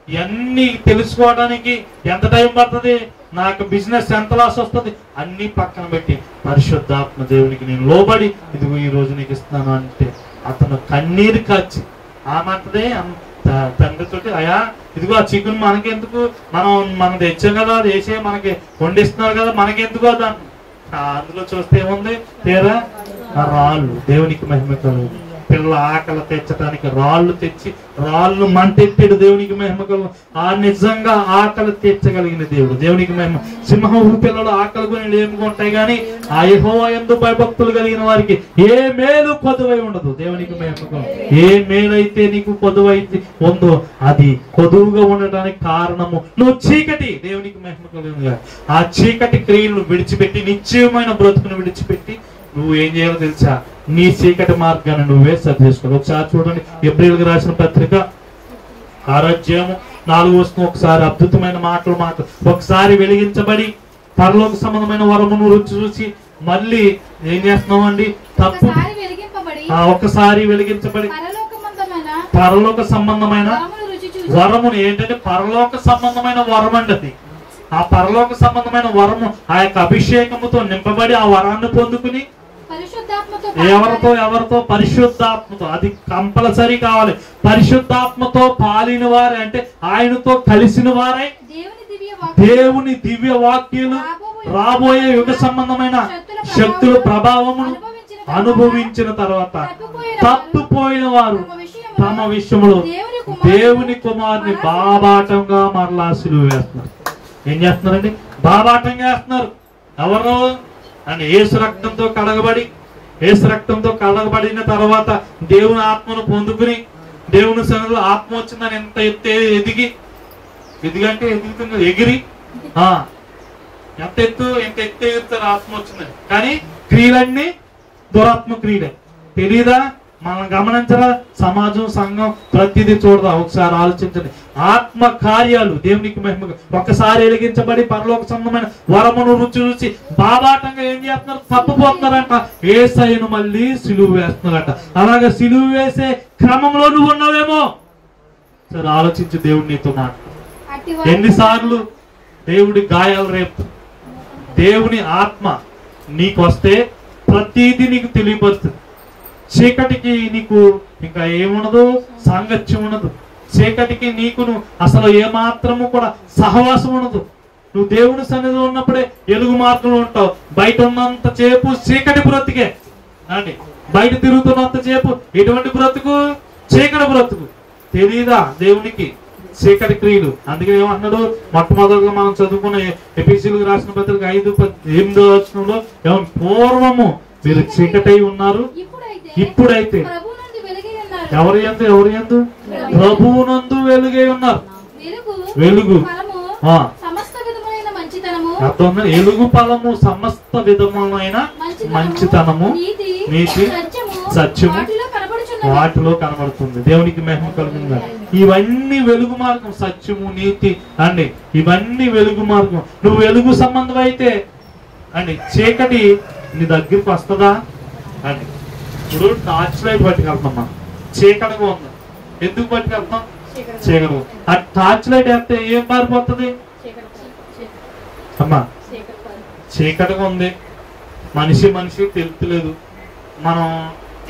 ఇవన్నీ తెలుసుకోవడానికి ఎంత టైం పడుతుంది, నాకు బిజినెస్ ఎంత లాస్ వస్తుంది, అన్ని పక్కన పెట్టి పరిశుద్ధాత్మ దేవునికి నేను లోబడి ఇదిగో ఈ రోజు నీకు ఇస్తున్నాను అంటే అతను కన్నీరు కాచి ఆమంటదే తండ్రితోటి, అయ్యా ఇదిగో ఆ చికెన్ మనకెందుకు, మనం తెచ్చాం కదా, అది వేసే మనకి వండిస్తున్నారు కదా, మనకెందుకు దాన్ని. అందులో చూస్తే ఏముంది? తీరా రాళ్ళు. దేవునికి మహిమ కలుగు. పిల్లల ఆకలి తెచ్చడానికి రాళ్ళు తెచ్చి రాళ్ళు మంటెట్టాడు. దేవునికి మహిమ కలుగు. ఆ నిజంగా ఆకలి తీర్చగలిగిన దేవుడు. దేవునికి మహిమ. సింహం పిల్లలు ఆకలి కొని ఏముకుంటాయి, కానీ ఆ యెహోవా యందు భయభక్తులు కలిగిన వారికి ఏ మేలు కొదువై ఉండదు. దేవునికి మహిమ కలుగు. ఏ మేలైతే నీకు కొదువైతే ఉందో అది కొదువుగా ఉండడానికి కారణము నువ్వు చీకటి. దేవునికి మహిమ కలుగుగా. ఆ చీకటి క్రియలను విడిచిపెట్టి నిశ్చయమైన బ్రతుకును విడిచిపెట్టి నువ్వు ఏం చేయాలో తెలుసా? నీ చీకటి మార్గాన్ని నువ్వే సరి చేసుకోవాలి. ఒకసారి చూడండి, ఎబ్రీయులకు రాసిన పత్రిక 6వ అధ్యాయము 4వ వచనం. ఒకసారి అద్భుతమైన మాటలు ఒకసారి వెలిగించబడి పరలోక సంబంధమైన వరమును రుచి చూసి మళ్ళీ ఏం చేస్తున్నావు అండి? తప్పు. ఒకసారి వెలిగించబడి పరలోక సంబంధమైన వరమును, ఏంటంటే పరలోక సంబంధమైన వరం అండి అది. ఆ పరలోక సంబంధమైన వరము ఆ యొక్క అభిషేకముతో నింపబడి ఆ వరాన్ని పొందుకుని ఎవరితో? పరిశుద్ధాత్మతో. అది కంపల్సరీ కావాలి. పరిశుద్ధాత్మతో పాలిన వారే అంటే ఆయనతో కలిసిన వారే దేవుని దివ్య వాక్యాలు, రాబోయే యుగ సంబంధమైన శక్తుల ప్రభావమును అనుభవించిన తర్వాత తప్పిపోయిన వారు తమ విషయంలో దేవుని కుమారుని బాబాటంగా మరలా సిలువ వేస్తున్నారు. ఏం చేస్తున్నారండి? బాబాటంగా వేస్తున్నారు. ఎవరు అని? యేసు రక్తంతో కడగబడి, యేసు రక్తంతో కడగబడిన తర్వాత దేవుని ఆత్మను పొందుకుని దేవుని సన్నిధిలో ఆత్మ వచ్చిందని ఎంత ఎదిగి ఎందుకంటే ఎదుగుతుంది ఎగిరి ఎంత ఎత్తు ఎగురుతారు ఆత్మ వచ్చిందని. కానీ క్రియలన్నీ దురాత్మ క్రియలే. తెలీదా? మనం గమనించరా? సమాజం, సంఘం ప్రతిదీ చూడదా? ఒకసారి ఆలోచించండి. ఆత్మ కార్యాలు దేవునికి మహిమగా ఒక్కసారి వెలిగించబడి పరలోక సంబంధమైన వరమును రుచి రుచి బాబాటంగా ఏం చేస్తున్నారు? తప్పుపోతున్నారంట. యేసయ్యను మళ్ళీ సిలువ వేస్తున్నారట. అలాగే సిలువ వేసే క్రమంలో నువ్వు ఉన్నావేమో. సరే ఆలోచించు. దేవుడు నీతో మాట ఎన్నిసార్లు దేవుడి గాయాలు రేపు దేవుని ఆత్మ నీకు వస్తే ప్రతిదీ నీకు తెలియపరుస్తుంది. చీకటికి నీకు ఇంకా ఏముండదు, సాంగత్యం ఉండదు. చీకటికి నీకును అసలు ఏమాత్రము కూడా సహవాసం ఉండదు. నువ్వు దేవుని సన్నిధిలో ఉన్నప్పుడే ఎలుగు మార్గంలో ఉంటావు. బయట ఉన్నంత సేపు చీకటి బ్రతికే అండి. బయట తిరుగుతున్నంత సేపు ఎటువంటి బ్రతుకు? చీకటి బ్రతుకు. తెలీదా దేవునికి చీకటి క్రియలు? అందుకే ఏమంటున్నాడు? మొట్టమొదటిగా మనం చదువుకున్న ఎఫెసీయులకు రాసిన పత్రిక 5:8 ఏమన్నా? పూర్వము మీరు చీకటై ఉన్నారు, ఇప్పుడైతే ఎవరి యందు? ప్రభువునందు వెలుగై ఉన్నారు. వెలుగు అర్థం. ఎలుగు ఫలము సమస్త విధములైన మంచితనము, నీతి, సత్యము వాటిలో కనబడుతుంది. దేవునికి మహిమ కలుగుతుంది. ఇవన్నీ వెలుగు మార్గం. సత్యము, నీతి అండి, ఇవన్నీ వెలుగు మార్గం. నువ్వు వెలుగు సంబంధం అయితే అండి చీకటి నీ దగ్గరికి వస్తుందా అండి? ఇప్పుడు టార్చ్ లైట్ పట్టుకెళ్తాం. చీకటిగా ఉంది. ఎందుకు పట్టుకెళ్తాం? చీకటి. ఆ టార్చ్ లైట్ వేస్తే ఏం పారిపోతుంది అమ్మా? చీకటిగా ఉంది. మనిషి తెలుపులేదు. మనం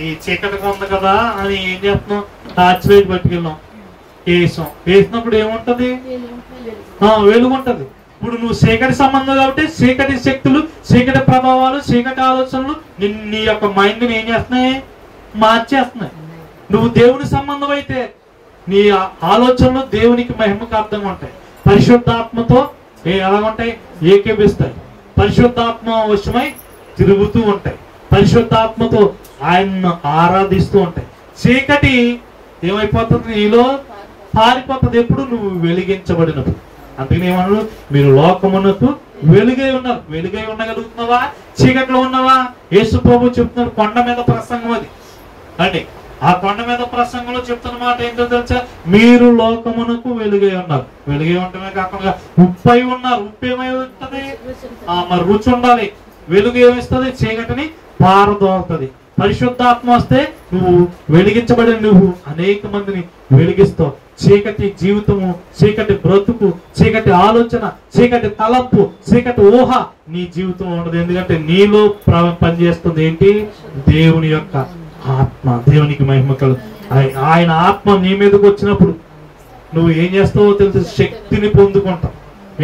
ఈ చీకటిగా ఉంది కదా అని ఏం చేస్తున్నాం? టార్చ్ లైట్ పట్టుకెళ్ళాం, వేసినప్పుడు ఏముంటది? వెలుగు ఉంటది. ఇప్పుడు నువ్వు చీకటి సంబంధం కాబట్టి చీకటి శక్తులు, చీకటి ప్రభావాలు, చీకటి ఆలోచనలు నీ యొక్క మైండ్ ని ఏం చేస్తున్నాయి? మార్చేస్తున్నాయి. నువ్వు దేవుని సంబంధం అయితే నీ ఆలోచనలు దేవునికి మహిమకార్థంగా ఉంటాయి. పరిశుద్ధాత్మతో ఎలాగుంటాయి? ఏకీపిస్తాయి. పరిశుద్ధాత్మ వశమై తిరుగుతూ ఉంటాయి. పరిశుద్ధాత్మతో ఆయన్ను ఆరాధిస్తూ ఉంటాయి. చీకటి ఏమైపోతుంది? నీలో పారిపోతుంది. ఎప్పుడు? నువ్వు వెలిగించబడినప్పుడు. అందుకని ఏమన్నాడు? మీరు లోకమునకు వెలుగై ఉన్నారు. వెలుగై ఉండగలుగుతున్నావా? చీకట్లో ఉన్నావా? యేసు ప్రభువు చెప్తున్నాడు. కొండ మీద ప్రసంగం అది అండి. ఆ కొండ మీద ప్రసంగంలో చెప్తున్న మాట ఏంటో తెలుసా? మీరు లోకమునకు వెలుగై ఉన్నారు. వెలుగై ఉండటమే కాకుండా ఉప్పై ఉన్నారు. ఉప్పు ఏమై ఉంటుంది? మరి రుచి ఉండాలి. వెలుగు ఏమిస్తుంది? చీకటిని పారదోలుతుంది. పరిశుద్ధాత్మ వస్తే నువ్వు వెలిగించబడిన నువ్వు అనేక మందిని వెలిగిస్తావు. చీకటి జీవితము, చీకటి బ్రతుకు, చీకటి ఆలోచన, చీకటి తలంపు, చీకటి ఊహ నీ జీవితంలో ఉండదు. ఎందుకంటే నీలో పనిచేస్తుంది ఏంటి? దేవుని యొక్క ఆత్మ. దేవునికి మహిమ కలు. ఆయన ఆత్మ నీ మీదకి వచ్చినప్పుడు నువ్వు ఏం చేస్తావో తెలుసు? శక్తిని పొందుకుంటావు.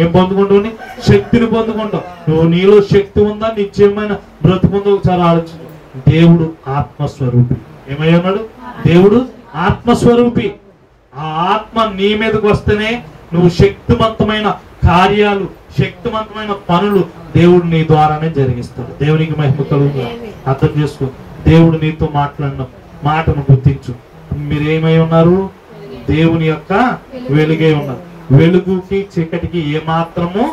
ఏం పొందుకుంటావు? శక్తిని పొందుకుంటావు. నువ్వు నీలో శక్తి ఉందా? నిశ్చయమైన బ్రతుకుందో ఒకసారి ఆలోచించు. దేవుడు ఆత్మస్వరూపి. ఏమై ఉన్నాడు? దేవుడు ఆత్మస్వరూపి. ఆ ఆత్మ నీ మీదకి వస్తేనే నువ్వు శక్తివంతమైన కార్యాలు, శక్తివంతమైన పనులు దేవుడు నీ ద్వారానే జరిగిస్తాడు. దేవునికి మహిమ కలుగు. అర్థం చేసుకో. దేవుడు నీతో మాట్లాడిన మాటను గుర్తించు. మీరేమై ఉన్నారు? దేవుని యొక్క వెలుగై ఉన్నారు. వెలుగుకి చీకటికి ఏమాత్రము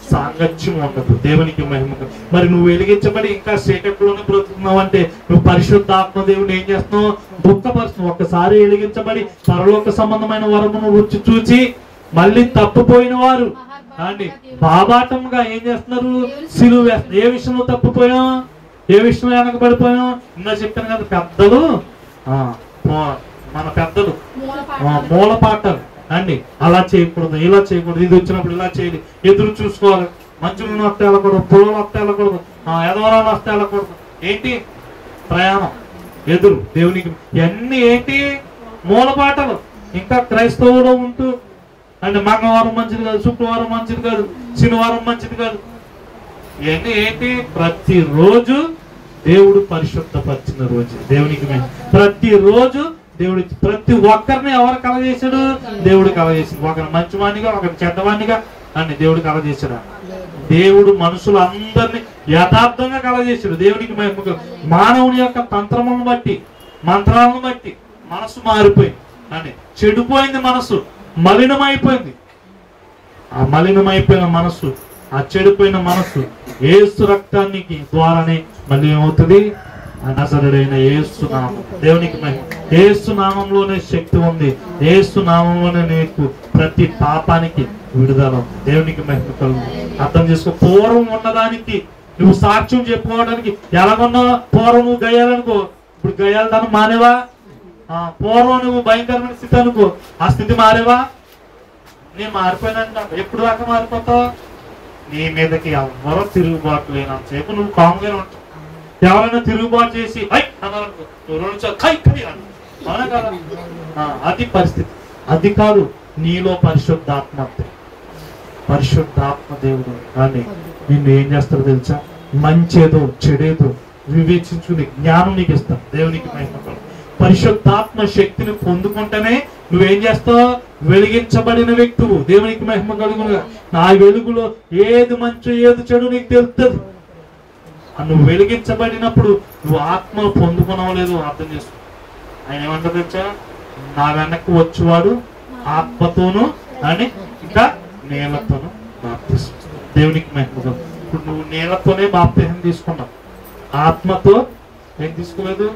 సాంగత్యం ఉండదు. దేవునికి మహిమ. మరి నువ్వు వెలిగించబడి ఇంకా చీకటిలోనే బ్రతుకుతున్నావు అంటే నువ్వు పరిశుద్ధాత్మ దేవుని ఏం చేస్తున్నావు? దుఃఖపరుస్తున్నావు. ఒక్కసారి వెలిగించబడి పరలోక సంబంధమైన వరమును రుచి చూచి మళ్ళీ తప్పిపోయిన వారు అండి బాబాటంగా ఏం చేస్తున్నారు? సిలువ వేస్తున్నారు. ఏ విషయంలో తప్పిపోయాం? ఏ విషయంలో వెనకబడిపోయాం? ఇంకా చెప్పాను కదా, పెద్దలు మన పెద్దలు మూలపాఠాలు అండి. అలా చేయకూడదు, ఇలా చేయకూడదు, ఇది వచ్చినప్పుడు ఇలా చేయాలి, ఎదురు చూసుకోవాలి, మంచులను వస్తే వెళ్ళకూడదు, పొలం వస్తే వెళ్ళకూడదు, ఎదవరాలు వస్తే వెళ్ళకూడదు. ఏంటి? ప్రయాణం ఎదురు దేవునికి. ఇవన్నీ ఏంటి? మూలపాఠాలు. ఇంకా క్రైస్తవులో ఉంటూ అంటే మంగళవారం మంచిది కాదు, శుక్రవారం మంచిది కాదు, శనివారం మంచిది కాదు. ఇవన్నీ ఏంటి? ప్రతిరోజు దేవుడు పరిశుద్ధపరిచిన రోజు. దేవునికి ప్రతిరోజు దేవుడు ప్రతి ఒక్కరిని ఎవరు కలగజేశాడు? దేవుడు కలగజేశాడు. ఒకరు మంచివాణిగా, ఒకరు చెడ్డవాణిగా అని దేవుడు కలగజేశాడు. దేవుడు మనుషులందరినీ యథార్థంగా కలగజేశాడు. దేవునికి మానవుని యొక్క తంత్రములను బట్టి, మంత్రాలను బట్టి మనసు మారిపోయింది అని చెడిపోయింది. మనసు మలినమైపోయింది. ఆ మలినమైపోయిన మనస్సు, ఆ చెడిపోయిన మనస్సు యేసు రక్తానికి ద్వారానే మళ్ళీ ఏమవుతుంది? నజరుడైన యేసు నామం. దేవునికి మహిమ. యేసు నామంలోనే శక్తి ఉంది. యేసు నామంలోనే నీకు ప్రతి పాపానికి విడుదల. దేవునికి మహిమ కలుగు. అర్థం చేసుకో. పూర్వం ఉన్నదానికి నువ్వు సాక్ష్యం చెప్పుకోవడానికి ఎలాగొన్నావు? పూర్వం నువ్వు గయ్యాలనుకో, ఇప్పుడు గయ్యాలదాన్ని మానేవా? పూర్వం నువ్వు భయంకరమైన స్థితి అనుకో, ఆ స్థితి మారేవా? నేను మారిపోయినంట. ఎప్పుడు దాకా మారిపోతావు? నీ మీదకి ఎవరో తిరుగుబాటు లేనంతసేపు నువ్వు కామ్గానే ఉంటావు. ఎవరైనా తిరుగుబాటు చేసి అన్నారనుకో, అవునా కదా? అది పరిస్థితి. అది కాదు, నీలో పరిశుద్ధాత్మ. పరిశుద్ధాత్మ దేవుడు కానీ నిన్ను ఏం చేస్తారో తెలుసా? మంచేదో చెడేదో వివేచించుకుని జ్ఞానం నీకు ఇస్తాను. దేవునికి మహిమ. పరిశుద్ధాత్మ శక్తిని పొందుకుంటేనే నువ్వేం చేస్తావు? వెలిగించబడిన వ్యక్తువు. దేవునికి మహిమ కలుగునుగా. నా వెలుగులో ఏది మంచి ఏది చెడు నీకు తెలుస్తుంది. నువ్వు వెలిగించబడినప్పుడు నువ్వు ఆత్మను పొందుకున్నావు లేదు అర్థం చేసుకో. ఆయన ఏమంటారు తెలుసా? నా వెనక్కి వచ్చేవాడు ఆత్మతోను అని ఇంకా నీళ్లతోను బాప్తిసం. దేవునికి మహిమ. ఇప్పుడు నువ్వు నీళ్లతోనే బాప్తిసం తీసుకున్నావు, ఆత్మతో ఏం తీసుకోలేదు,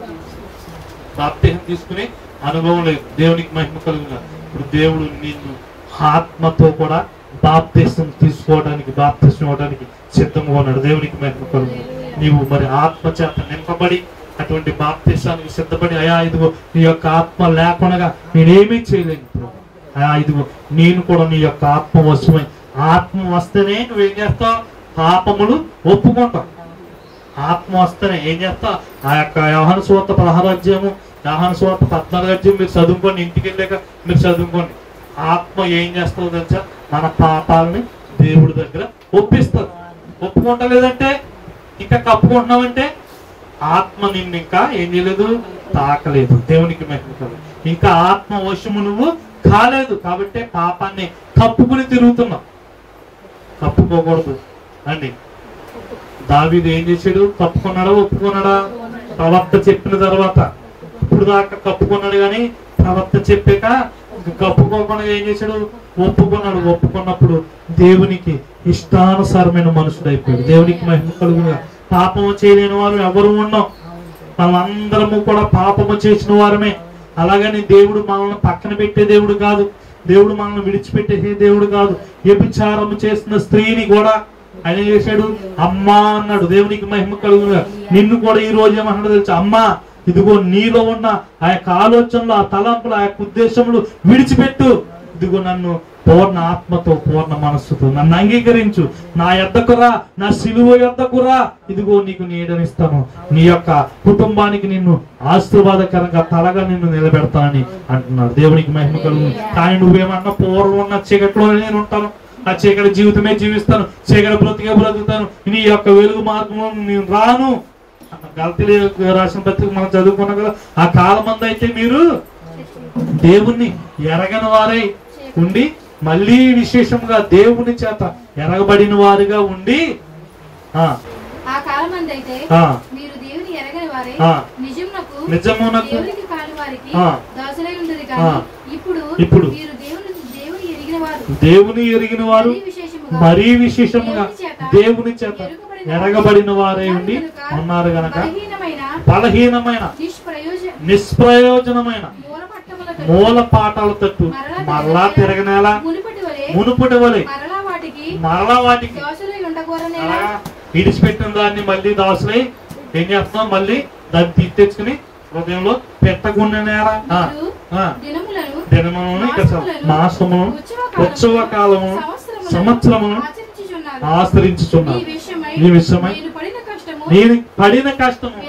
బాప్తిసం తీసుకునే అనుభవం లేదు. దేవునికి మహిమ కలుగుగా. ఇప్పుడు దేవుడు నిన్ను ఆత్మతో కూడా బాప్తిసం తీసుకోవడానికి, బాప్తిసం ఇవ్వడానికి సిద్ధంగా ఉన్నాడు. దేవునికి మహిమ కలుగుగా. నీవు మరి ఆత్మ చేత నింపబడి అటువంటి బాప్తిసానికి సిద్ధపడి, అయా ఇదిగో నీ యొక్క ఆత్మ లేకుండా నేనేమీ చేయలేను ఇప్పుడు. అయా ఇదిగో నేను కూడా నీ యొక్క ఆత్మ వశమై, ఆత్మ వస్తేనే నువ్వేం చేస్తావు? పాపములు ఒప్పుకుంటావు. ఆత్మ వస్తేనే ఏం చేస్తా? ఆ యొక్క యోహాను సువార్త 16వ అధ్యాయము, యోహాను సువార్త 14వ అధ్యాయం మీరు చదువుకోండి. ఇంటికి వెళ్ళాక మీరు చదువుకోండి. ఆత్మ ఏం చేస్తుందో తెలుసా? మన పాపాలని దేవుడి దగ్గర ఒప్పిస్తుంది. ఒప్పుకుంటలేదంటే, ఇంకా కప్పుకుంటున్నావంటే ఆత్మ నిన్ను ఇంకా ఏం చేయలేదు, తాకలేదు. దేవునికి మహిమ. ఇంకా ఆత్మ వశము నువ్వు కాలేదు కాబట్టి పాపాన్ని కప్పుకుని తిరుగుతున్నావు. కప్పుకోకూడదు అండి. దావీదు ఏం చేశాడు? కప్పుకున్నాడా ఒప్పుకున్నాడా? ప్రవక్త చెప్పిన తర్వాత. ఇప్పుడు దాకా కప్పుకున్నాడు కానీ ప్రవక్త చెప్పాక కప్పుకోకుండా ఏం చేశాడు? ఒప్పుకున్నాడు. ఒప్పుకున్నప్పుడు దేవునికి ఇష్టానుసారమైన మనుషుడు అయిపోయాడు. దేవునికి మహిమ కలుగుగా. పాపము చేయలేని వారు ఎవరు ఉన్నాం? మనం అందరము కూడా పాపము చేసిన వారమే. అలాగని దేవుడు మనల్ని పక్కన పెట్టే దేవుడు కాదు. దేవుడు మనల్ని విడిచిపెట్టేసే దేవుడు కాదు. వ్యభిచారము చేసిన స్త్రీని కూడా ఆయన చేశాడు అమ్మా అన్నాడు. దేవునికి మహిమ కలుగుగా. నిన్ను కూడా ఈ రోజు ఏమన్నాడు తెలుసా? అమ్మా ఇదిగో నీలో ఉన్న ఆ యొక్క ఆలోచనలు, ఆ తలంపులు, ఆ యొక్క ఉద్దేశములు విడిచిపెట్టు. ఇదిగో నన్ను పూర్ణ ఆత్మతో పూర్ణ మనస్సుతో నన్ను అంగీకరించు. నా యొద్దకు రా, నా సిలువ యొద్దకు రా. ఇదిగో నీకు నీడనిస్తాను. నీ యొక్క కుటుంబానికి నిన్ను ఆశీర్వాదకరంగా తలగా నిన్ను నిలబెడతానని అంటున్నాడు. దేవునికి మహిమ కలుగు. కానీ నువ్వేమన్నా పూర్వం ఉన్న చీకట్లోనే నేను ఉంటాను, ఆ చీకటి జీవితమే జీవిస్తాను, చీకటి బ్రతికే బ్రతుకుతాను, నీ యొక్క వెలుగు మార్గంలో నేను రాను. గల్తీ రాసిన పత్రిక మనం చదువుకున్నాం కదా. ఆ కాలం అందు అయితే మీరు దేవుణ్ణి ఎరగని వారై ఉండి, మళ్ళీ విశేషంగా దేవుని చేత ఎరగబడిన వారుగా ఉండి, నిజమునకు ఇప్పుడు దేవుని ఎరిగిన వారు మరీ విశేషముగా దేవుని చేత ఎరగబడిన వారే ఉండి ఉన్నారు గనక బలహీనమైన నిష్ప్రయోజనమైన మూల పాఠాల తట్టు మరలా తిరగనేలా మునుపటి వలె మరలా వాటికి విడిచిపెట్టిన దాన్ని మళ్ళీ దాసులై ఏం చేస్తున్నాం? మళ్ళీ దాన్ని తీర్చుకుని హృదయంలో పెట్టకుండా నేలా దినములను, మాసమును, ఉత్సవ కాలము, సంవత్సరమును ఆశ్రయించుచున్నారు. ఈ విషయమై నేను పడిన కష్టము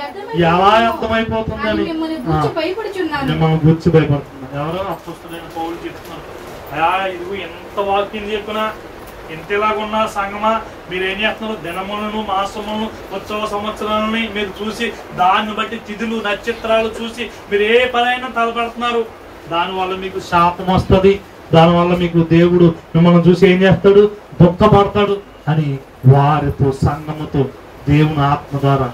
ఎలా అర్థమైపోతుందని మిమ్మల్ని గుర్చి భయపడుతున్నాను. ఎవరో అపోస్తలుడైన పౌలు చెప్తున్నారు, అయా ఇదిగో ఎంత వాక్యం చెప్పినా ఎంతలాగున్నా సంగమా మీరు ఏం చేస్తున్నారు? దినములను, మాసములను, ఉత్సవ సంవత్సరాలని మీరు చూసి దాన్ని బట్టి తిథులు, నక్షత్రాలు చూసి మీరు ఏ పనైనా తలపడుతున్నారు. దానివల్ల మీకు శాపం వస్తుంది. దానివల్ల మీకు దేవుడు మిమ్మల్ని చూసి ఏం చేస్తాడు? దుఃఖపడతాడు అని వారితో, సంఘముతో దేవుని ఆత్మ ద్వారా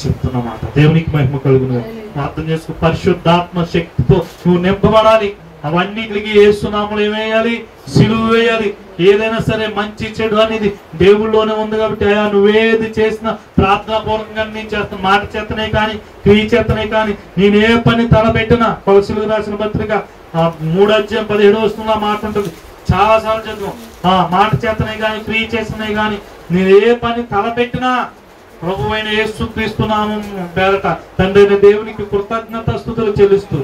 చెప్తున్నమాట. దేవునికి మహిమ కలుగును. అర్థం చేసుకో. పరిశుద్ధాత్మ శక్తితో నువ్వు నింపబడాలి. అవన్నిటికి యేసునామములో ఏమేయాలి? సిలువ వేయాలి. ఏదైనా సరే మంచి చెడు అనేది దేవుళ్ళలోనే ఉంది కాబట్టి అయ్యా నువ్వేది చేసినా ప్రార్థనా పూర్వకంగా నేను చేస్తాను. మాట చేతనే కానీ క్రియ చేతనే కానీ నేను ఏ పని తలపెట్టినా, కొలసీలకు రాసిన పత్రిక 3:17 మాట ఉంటుంది. చాలా సార్లు చదువు. మాట చేతనే కానీ క్రియ చేతనే కానీ నేను ఏ పని తలపెట్టినా ప్రభువైన యేసుక్రీస్తు నామం పేరట తండ్రి అయిన దేవునికి కృతజ్ఞతాస్తుతులు చెల్లిస్తూ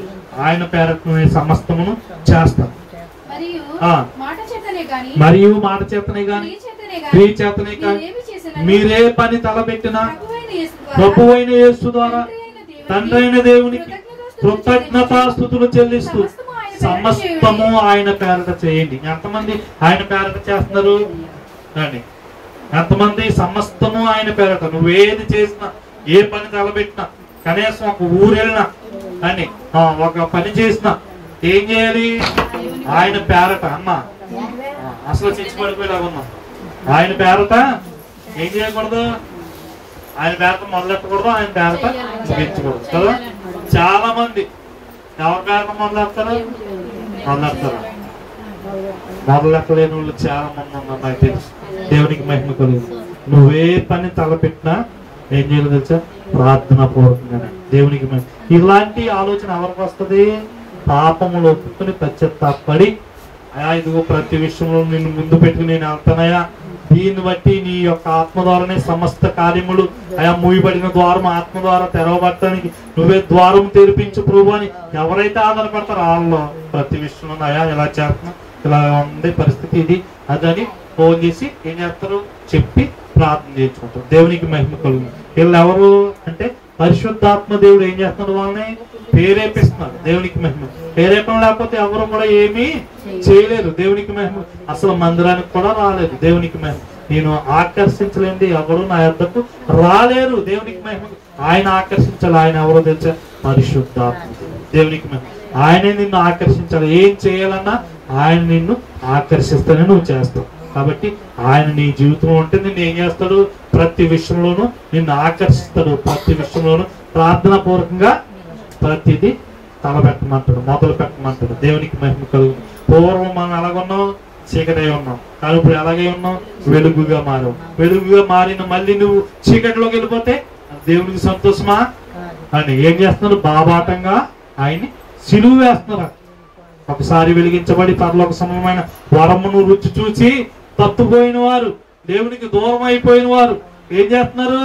ఆయన పేరట సమస్తమును చేస్తాను. మరియు మాట చేతనే గాని క్రియ చేతనే కానీ మీరే పని తలపెట్టినా ప్రభువైన యేసు ద్వారా తండ్రి అయిన దేవునికి కృతజ్ఞతాస్తుతులు చెల్లిస్తూ సమస్తము ఆయన పేరట చేయండి. ఎంతమంది ఆయన పేరట చేస్తున్నారు అండి? ఎంతమంది? సమస్తము ఆయన పేరట. నువ్వేది చేసినా, ఏ పని తలపెట్టినా, కనీసం ఒక ఊరు వెళ్ళినా అని ఒక పని చేసినా ఏం చేయాలి? ఆయన పేరట. అమ్మ అసలు చిచ్చిపడిపోయేలాగా ఉన్నాం. ఆయన పేరట ఏం చేయకూడదు? ఆయన పేరట మొదలెట్టకూడదు, ఆయన పేరట ముగించకూడదు కదా. చాలా మంది ఎవరి పేరట మొదలెడతారు? మొదలెట్టలేని వాళ్ళు చాలా మంది ఉన్నారు నాకు తెలుసు. దేవునికి మహిమ కలుగు. నువ్వే పని తలపెట్టినా ఏం చేయాలి తెలుసా? ప్రార్థనా పూర్వకంగానే దేవునికి మహిమ. ఇలాంటి ఆలోచన ఎవరికి వస్తుంది? పాపములు ఒప్పుకొని పశ్చాత్తాపడి ఇదిగో ప్రతి విషయంలో నిన్ను ముందు పెట్టుకుని నేను వెళ్తానయా, దీన్ని బట్టి నీ యొక్క ఆత్మ ద్వారానే సమస్త కార్యములు మూయబడిన ద్వారం ఆత్మ ద్వారా తెరవబడటానికి నువ్వే ద్వారం తెరిపించు ప్రభు అని ఎవరైతే ఆధారపడతారో వాళ్ళు ప్రతి విషయంలో అయా ఇలా చేస్తున్నా, ఇలా ఉంది పరిస్థితి, ఇది అదని ఫోన్ చేసి ఏం చేస్తారు? చెప్పి ప్రార్థన చేయించుకుంటారు. దేవునికి మహిమ కలుగు. వీళ్ళు ఎవరు అంటే పరిశుద్ధాత్మ దేవుడు ఏం చేస్తున్నాడు? వాళ్ళని ప్రేరేపిస్తున్నారు. దేవునికి మహిమ. ప్రేరేపణ లేకపోతే ఎవరు కూడా ఏమీ చేయలేరు. దేవునికి మహిమ. అసలు మందిరానికి కూడా రాలేదు. దేవునికి మహిమ. నేను ఆకర్షించలేండి ఎవరు నా యొద్దకు రాలేరు. దేవునికి మహిమ. ఆయన ఆకర్షించాలి. ఆయన ఎవరో తెలుసా? పరిశుద్ధాత్మ. దేవునికి మహిమ. ఆయనే నిన్ను ఆకర్షించాలి. ఏం చేయాలన్నా ఆయన నిన్ను ఆకర్షిస్తేనే నువ్వు చేస్తావు. కాబట్టి ఆయన నీ జీవితంలో ఉంటే నిన్ను ఏం చేస్తాడు? ప్రతి విషయంలోనూ నిన్ను ఆకర్షిస్తాడు. ప్రతి విషయంలోనూ ప్రార్థనా పూర్వకంగా ప్రతిదీ తలపెట్టమంటాడు, మొదలు పెట్టమంటాడు. దేవునికి మహిమ కలుగు. పూర్వం మనం ఎలాగున్నాం? చీకటి ఉన్నాం. కానీ ఇప్పుడు ఎలాగే ఉన్నాం? వెలుగుగా మారాం. వెలుగుగా మారిన మళ్ళీ నువ్వు చీకటిలోకి వెళ్ళిపోతే దేవునికి సంతోషమా అని ఏం చేస్తున్నారు? బాబాటంగా ఆయన్ని సిలువ వేస్తున్నారు. ఒకసారి వెలిగించబడి పరలోక సమమైన వరమును రుచి చూసి తప్పుపోయిన వారు, దేవునికి దూరం అయిపోయిన వారు ఏం చేస్తున్నారు?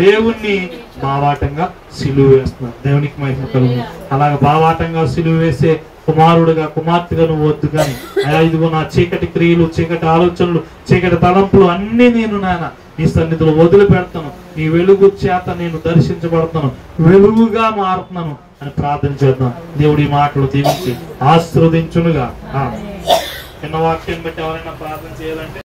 దేవుణ్ణి బావాటంగా సిలువ వేస్తున్నారు. దేవునికి మహిమ కలుగు. అలాగే బావాటంగా సిలువ వేసే కుమారుడుగా కుమార్తెగా నువ్వు వద్దు. కానీ ఇదిగో నా చీకటి క్రియలు, చీకటి ఆలోచనలు, చీకటి తలంపులు అన్ని నేను నాయన నీ సన్నిధిలో వదిలి పెడతాను. నీ వెలుగు చేత నేను దర్శించబడతాను, వెలుగుగా మారుతున్నాను అని ప్రార్థన చేద్దాం. దేవుడి మాటలు దీవించి ఆశీర్వదించునుగా. చిన్న వాక్యం బట్టి ఎవరైనా ప్రార్థన చేయాలంటే